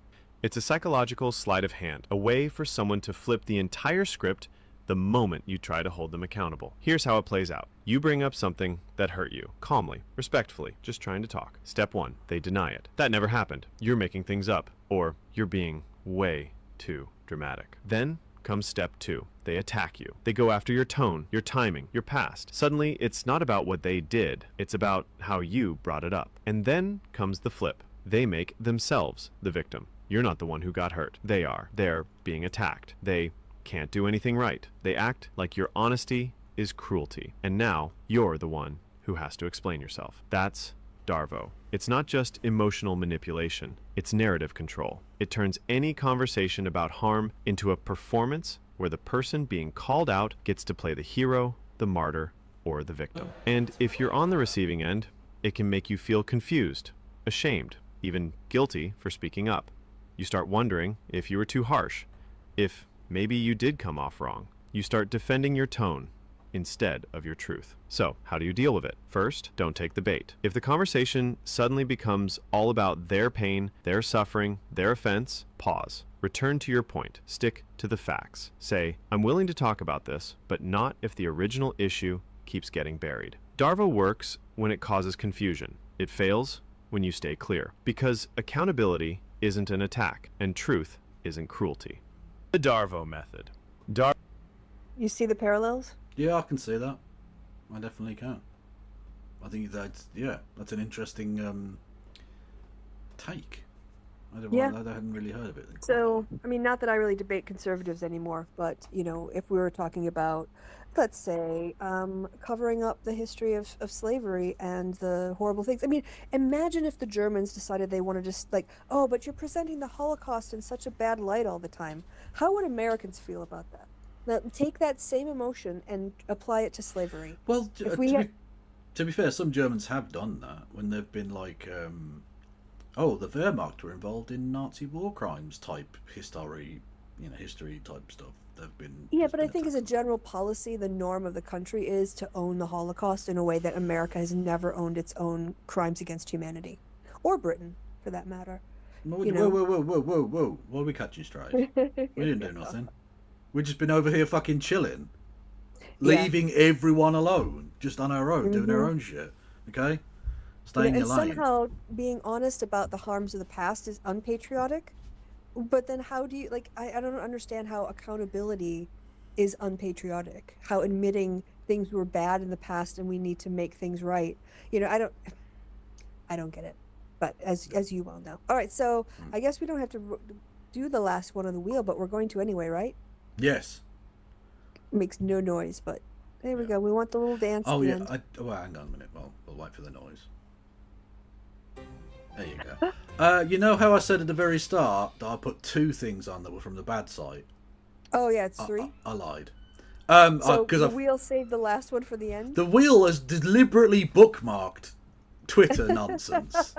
It's a psychological sleight of hand, a way for someone to flip the entire script the moment you try to hold them accountable. Here's how it plays out. You bring up something that hurt you, calmly, respectfully, just trying to talk. Step 1, they deny it. That never happened. You're making things up, or you're being way too dramatic. Then comes step 2. They attack you. They go after your tone, your timing, your past. Suddenly, it's not about what they did, it's about how you brought it up. And then comes the flip. They make themselves the victim. You're not the one who got hurt. They are. They're being attacked. They can't do anything right. They act like your honesty is cruelty. And now, you're the one who has to explain yourself. That's DARVO. It's not just emotional manipulation, it's narrative control. It turns any conversation about harm into a performance where the person being called out gets to play the hero, the martyr, or the victim. And if you're on the receiving end, it can make you feel confused, ashamed, even guilty for speaking up. You start wondering if you were too harsh, if maybe you did come off wrong. You start defending your tone instead of your truth. So, how do you deal with it? First, don't take the bait. If the conversation suddenly becomes all about their pain, their suffering, their offense, pause. Return to your point. Stick to the facts. Say, I'm willing to talk about this, but not if the original issue keeps getting buried. DARVO works when it causes confusion. It fails when you stay clear. Because accountability isn't an attack, and truth isn't cruelty. The DARVO method. You see the parallels? Yeah, I can see that. I definitely can. I think that's an interesting take. I hadn't really heard of it. So, I mean, not that I really debate conservatives anymore, but, you know, if we were talking about, let's say, covering up the history of slavery and the horrible things. I mean, imagine if the Germans decided they wanted to just like, oh, but you're presenting the Holocaust in such a bad light all the time. How would Americans feel about that? Now, take that same emotion and apply it to slavery. Well, to be fair, some Germans have done that when they've been like, the Wehrmacht were involved in Nazi war crimes type history type stuff. They've been. Yeah, but I think as a general policy, the norm of the country is to own the Holocaust in a way that America has never owned its own crimes against humanity, or Britain, for that matter. Whoa! What are we catching straight? We didn't do nothing. We've just been over here fucking chilling, leaving everyone alone, just on our own, doing our own shit. Okay, stay in your lane. And somehow being honest about the harms of the past is unpatriotic. But then how do you, like, I don't understand how accountability is unpatriotic. How admitting things were bad in the past and we need to make things right. You know, I don't get it. But as you well know. All right, so I guess we don't have to do the last one on the wheel, but we're going to anyway, right? Yes. Makes no noise, but there we go. We want the little dance. Oh, yeah. End. Hang on a minute. Well, we'll wait for the noise. There you go. You know how I said at the very start that I put 2 things on that were from the bad site? Oh, yeah, it's 3. I lied. So the wheel saved the last one for the end? The wheel has deliberately bookmarked Twitter nonsense.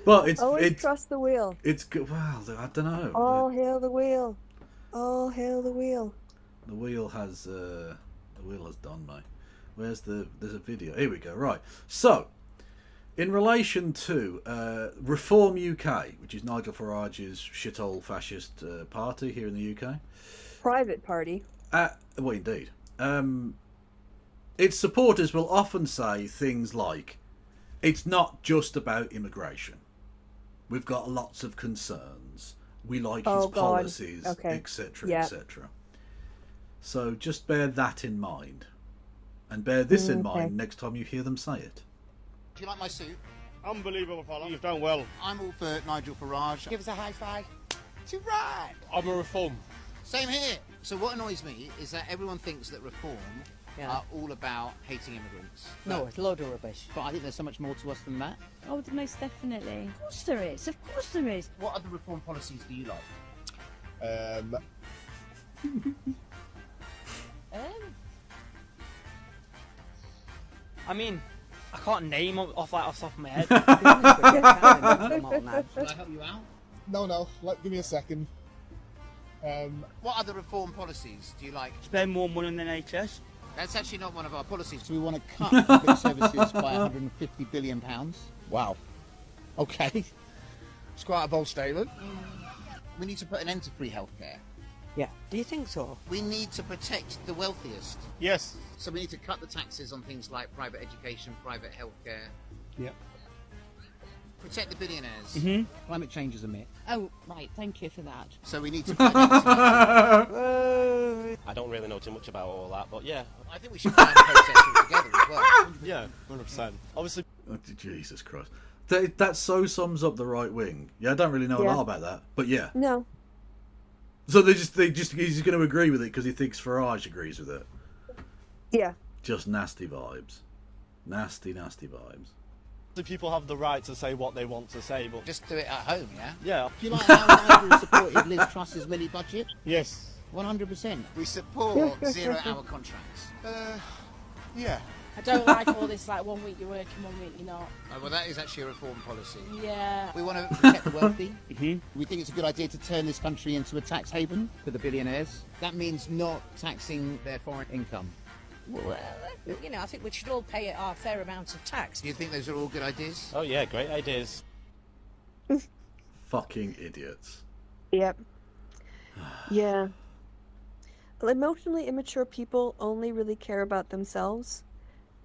But it's always trust the wheel. It's good. Well, I don't know. All hail the wheel. All hail the wheel. The wheel has done, mate. There's a video. Here we go. Right. So, in relation to Reform UK, which is Nigel Farage's shithole fascist party here in the UK. Private party. Well, indeed. Its supporters will often say things like, it's not just about immigration. We've got lots of concerns. We like his policies, etc., etc. So just bear that in mind. And bear this in mind next time you hear them say it. Do you like my suit? Unbelievable, fella. You've done well. I'm all for Nigel Farage. Give us a high five. To right. I'm a reform. Same here. So what annoys me is that everyone thinks that reform are all about hating immigrants. No, it's a load of rubbish. But I think there's so much more to us than that. Oh, most definitely. Of course there is. Of course there is. What other reform policies do you like? I mean, I can't name off the top of my head. Can I help you out? No. Give me a second. What other reform policies do you like? Spend more money on the NHS. That's actually not one of our policies. So we want to cut public services by £150 billion. Wow. Okay. It's quite a bold statement. We need to put an end to free healthcare. Yeah. Do you think so? We need to protect the wealthiest. Yes. So we need to cut the taxes on things like private education, private healthcare. Yeah. Protect the billionaires. Mm-hmm. Climate change is a myth. Oh, right. Thank you for that. So we need to. I don't really know too much about all that, but yeah. I think we should plan the process all together as well. Yeah, 100%. Obviously. Oh, Jesus Christ. That so sums up the right wing. Yeah, I don't really know a lot about that, but yeah. No. So he's going to agree with it because he thinks Farage agrees with it. Yeah. Just nasty vibes. Nasty vibes. People have the right to say what they want to say, but just do it at home, yeah? Yeah. Do you like how Nigel supported Liz Truss's mini budget? Yes. 100%. We support 0-hour contracts. Yeah. I don't like all this, like 1 week you're working, 1 week you're not. Oh, well, that is actually a reform policy. Yeah. We want to protect the wealthy. We think it's a good idea to turn this country into a tax haven for the billionaires. That means not taxing their foreign income. Well, you know, I think we should all pay our fair amounts of tax. Do you think those are all good ideas? Oh, yeah, great ideas. Fucking idiots. Yep. Yeah. Emotionally immature people only really care about themselves.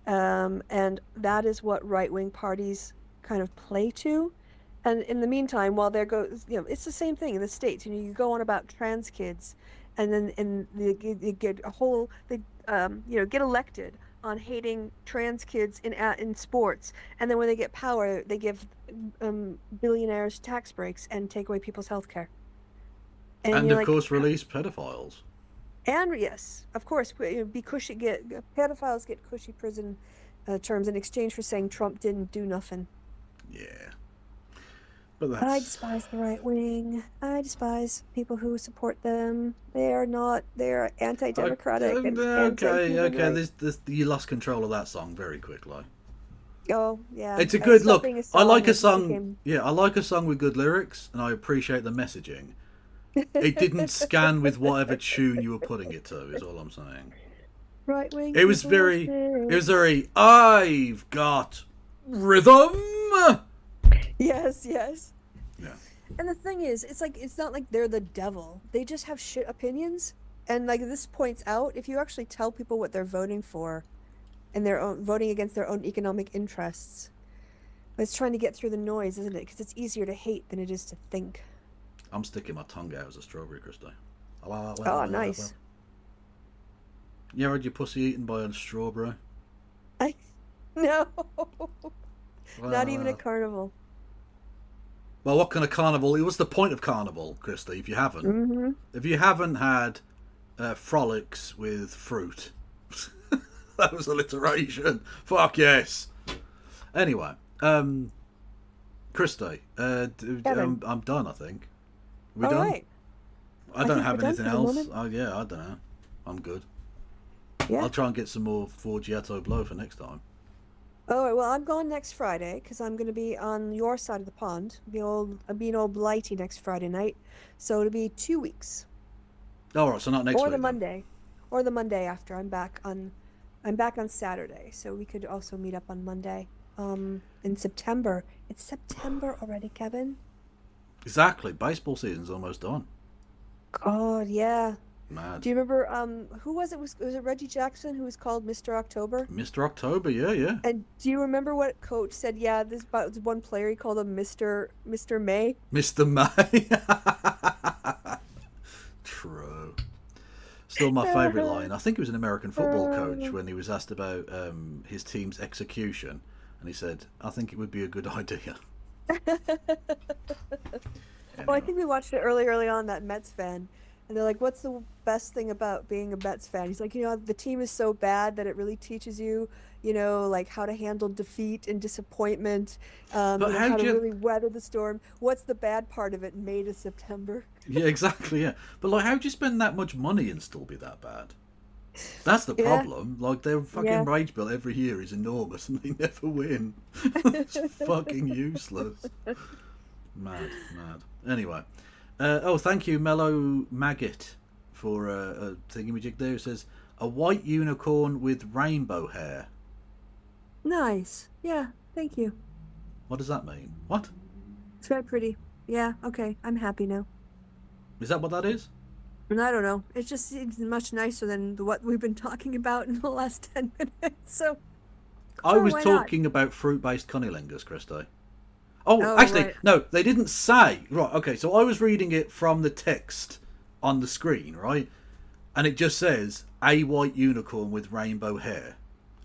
And that is what right-wing parties kind of play to. And in the meantime, while there goes, you know, it's the same thing in the States. You know, you go on about trans kids, and then they get a whole, they get elected on hating trans kids in sports, and then when they get power, they give billionaires tax breaks and take away people's health care. And of course, release pedophiles. And yes, of course, pedophiles get cushy prison terms in exchange for saying Trump didn't do nothing. Yeah. But that's... I despise the right wing. I despise people who support them. They're anti-democratic. Okay. You lost control of that song very quickly. Oh yeah. It's a good look. I like a song. Yeah, I like a song with good lyrics, and I appreciate the messaging. It didn't scan with whatever tune you were putting it to. Is all I'm saying. Right wing. It was very. I've got rhythm. Yes. Yeah. And the thing is, it's not like they're the devil. They just have shit opinions. And like this points out, if you actually tell people what they're voting for, and they're voting against their own economic interests, it's trying to get through the noise, isn't it? Because it's easier to hate than it is to think. I'm sticking my tongue out as a strawberry, Christy. Oh, nice. You ever had your pussy eaten by a strawberry? No. Not even at carnival. Well, what kind of carnival? What's the point of carnival, Christy, if you haven't? Mm-hmm. If you haven't had frolics with fruit. That was alliteration. Fuck yes. Anyway, Christy, I'm done, I think. We done? Right. I don't have anything else. Oh yeah, I don't know. I'm good. Yeah. I'll try and get some more Forgiato Blow for next time. Oh, well, I'm going next Friday because I'm going to be on your side of the pond. I'll be an old blighty next Friday night. So it'll be 2 weeks. All right, so not next week. Or the Monday. Or the Monday after. I'm back on Saturday. So we could also meet up on Monday. In September. It's September already, Kevin. Exactly. Baseball season's almost done. God, yeah. Mad. Do you remember who was it? Was it Reggie Jackson who was called Mr. October? Mr. October, yeah. And do you remember what coach said? Yeah, this about one player he called him Mr. May. Mr. May. True. Still my favourite line. I think it was an American football coach when he was asked about his team's execution, and he said, "I think it would be a good idea." Well, I think we watched it early on, that Mets fan. And they're like, what's the best thing about being a Mets fan? He's like, the team is so bad that it really teaches you, like how to handle defeat and disappointment, how to really weather the storm. What's the bad part of it, May to September? Yeah, exactly, yeah. But, like, how'd you spend that much money and still be that bad? That's the problem. Like, their fucking wage bill every year is enormous and they never win. It's fucking useless. Mad. Anyway. Thank you, Mellow Maggot, for a thingamajig there. It says, a white unicorn with rainbow hair. Nice. Yeah, thank you. What does that mean? What? It's very pretty. Yeah, okay. I'm happy now. Is that what that is? And I don't know. It just seems much nicer than what we've been talking about in the last 10 minutes. So, I was talking about fruit-based cunnilingus, Christo. Oh, actually, right. No, they didn't say. Right, okay, so I was reading it from the text on the screen, right? And it just says, a white unicorn with rainbow hair.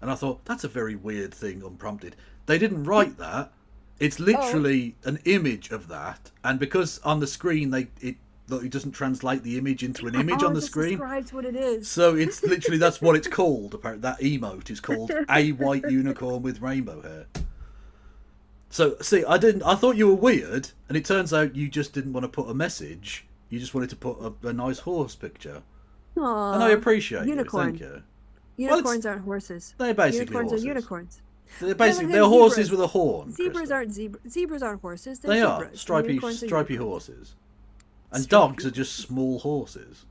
And I thought, that's a very weird thing, unprompted. They didn't write that. It's literally an image of that. And because on the screen, it doesn't translate the image into an image on the screen. Describes what it is. So it's literally, that's what it's called. Apparently, that emote is called a white unicorn with rainbow hair. So, see, I thought you were weird, and it turns out you just didn't want to put a message. You just wanted to put a nice horse picture. Aww, and I appreciate unicorn. you. Thank you. Unicorns aren't horses. They're basically unicorns horses. Are unicorns. They're horses with a horn. Zebras aren't zebras aren't horses. They zebras. are stripy horses. And dogs are just small horses.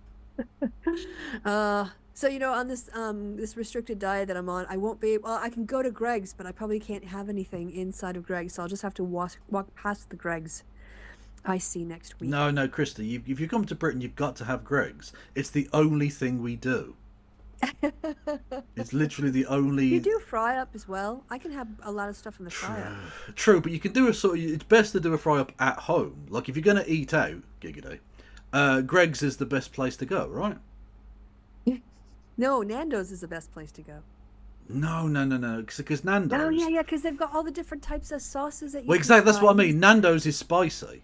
So on this this restricted diet that I'm on, I won't be. Well, I can go to Greg's, but I probably can't have anything inside of Greg's. So I'll just have to walk past the Greg's I see next week. No, Krista. If you come to Britain, you've got to have Greg's. It's the only thing we do. It's literally the only. You do fry up as well. I can have a lot of stuff in the fry up. True, but you can do it's best to do a fry up at home. Like if you're gonna eat out, giggity, Greg's is the best place to go, right? No, Nando's is the best place to go. No, because Nando's. Oh yeah, because they've got all the different types of sauces that you. Well, exactly. That's what I mean. Nando's is spicy.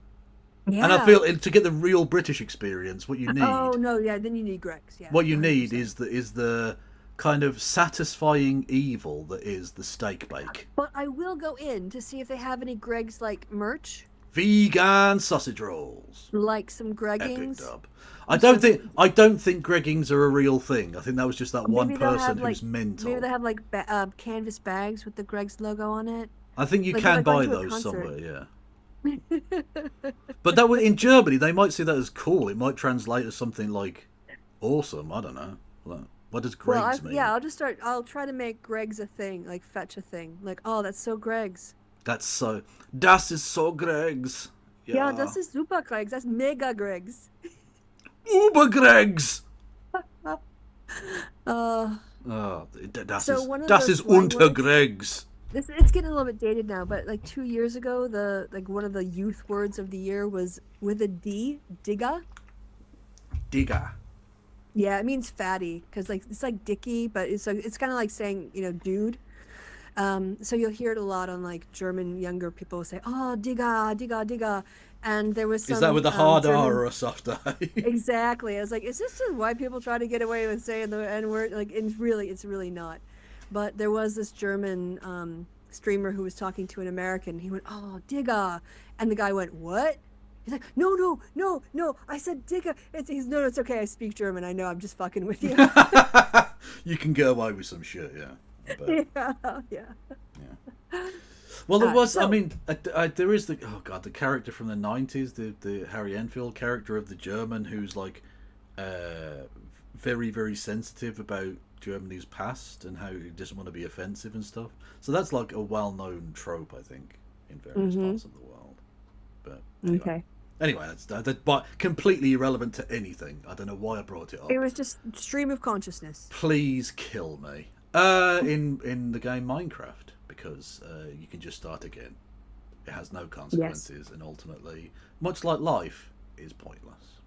Yeah. And I feel to get the real British experience, what you need. Oh no, yeah. Then you need Greg's. Yeah. What you need is the kind of satisfying evil that is the steak bake. But I will go in to see if they have any Greg's like merch. Vegan sausage rolls. Like some Greggings. Epic dub. I don't think Greggings are a real thing. I think that was just that one person who's mental. Maybe they have like canvas bags with the Greg's logo on it. I think you can buy those somewhere, yeah. But that in Germany, they might see that as cool. It might translate as something like awesome. I don't know. What does Greg's mean? Yeah, I'll try to make Greg's a thing, like fetch a thing. Like, oh, that's so Greg's. Das ist so Greg's. Yeah, das ist super Greg's. That's mega Greg's. Uber Greg's. Das ist unter Greg's. It's getting a little bit dated now, but like 2 years ago, one of the youth words of the year was with a D, digga. Digga. Yeah, it means fatty because like it's like dicky, but it's kind of like saying dude. So you'll hear it a lot on like German younger people say, "Oh, digga, digga, digga," and there was some. Is that with a hard R or a soft I? Exactly. I was like, is this just why people try to get away with saying the N word? Like, it's really not. But there was this German streamer who was talking to an American. He went, "Oh, digga," and the guy went, "What?" He's like, no, I said digga. No, it's okay. I speak German. I know. I'm just fucking with you. You can get away with some shit, yeah. Yeah. Well, there was. There is the character from the 90s, the Harry Enfield character of the German who's like very, very sensitive about Germany's past and how he doesn't want to be offensive and stuff. So that's like a well-known trope, I think, in various parts of the world. But anyway. Okay. Anyway, that's but completely irrelevant to anything. I don't know why I brought it up. It was just stream of consciousness. Please kill me. In the game Minecraft, because you can just start again. It has no consequences, and ultimately, much like life, is pointless.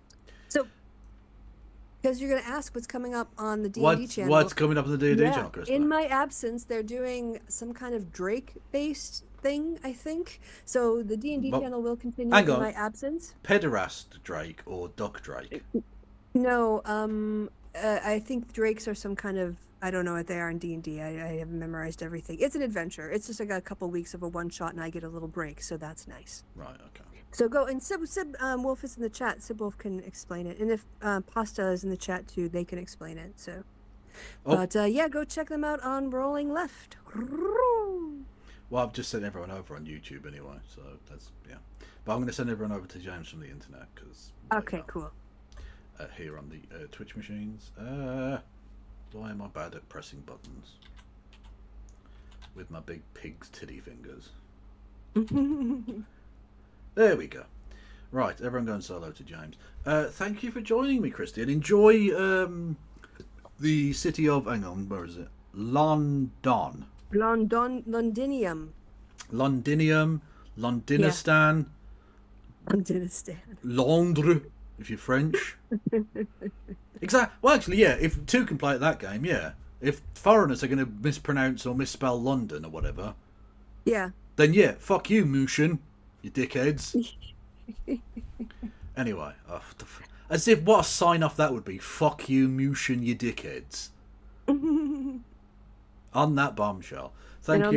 So, because you're going to ask what's coming up on the D&D channel. What's coming up on the D&D channel, Krista? In my absence, they're doing some kind of Drake-based thing, I think. So the D&D channel will continue in my absence. Pederast Drake or Duck Drake? No, I think Drakes are some kind of, I don't know what they are in D&D. I haven't memorized everything. It's an adventure. It's just like a couple weeks of a one-shot, and I get a little break, so that's nice. Right, okay. So go, and Sib Wolf is in the chat. Sib Wolf can explain it. And if Pasta is in the chat too, they can explain it. So, But yeah, go check them out on Rolling Left. Well, I've just sent everyone over on YouTube anyway, so that's, yeah. But I'm going to send everyone over to James from the internet, because... Okay, cool. Here on the Twitch machines. Why am I bad at pressing buttons? With my big pig's titty fingers. There we go. Right, everyone going solo to James. Thank you for joining me, Christy, and enjoy the city of... Hang on, where is it? London. Londinium. Londinistan. Londinistan. Londres, if you're French. Exactly. Well, actually, yeah, if two can play at that game, yeah. If foreigners are going to mispronounce or misspell London or whatever, yeah, then yeah, fuck you, Mushin, you dickheads. Anyway, as if what a sign off that would be. Fuck you, Mushin, you dickheads. On that bombshell. Thank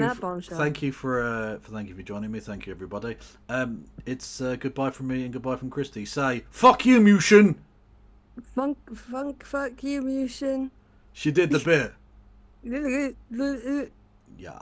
you for joining me. Thank you, everybody. It's goodbye from me and goodbye from Christy. Say fuck you, Mushin. Fuck you, Mushin. She did the bit. Yeah.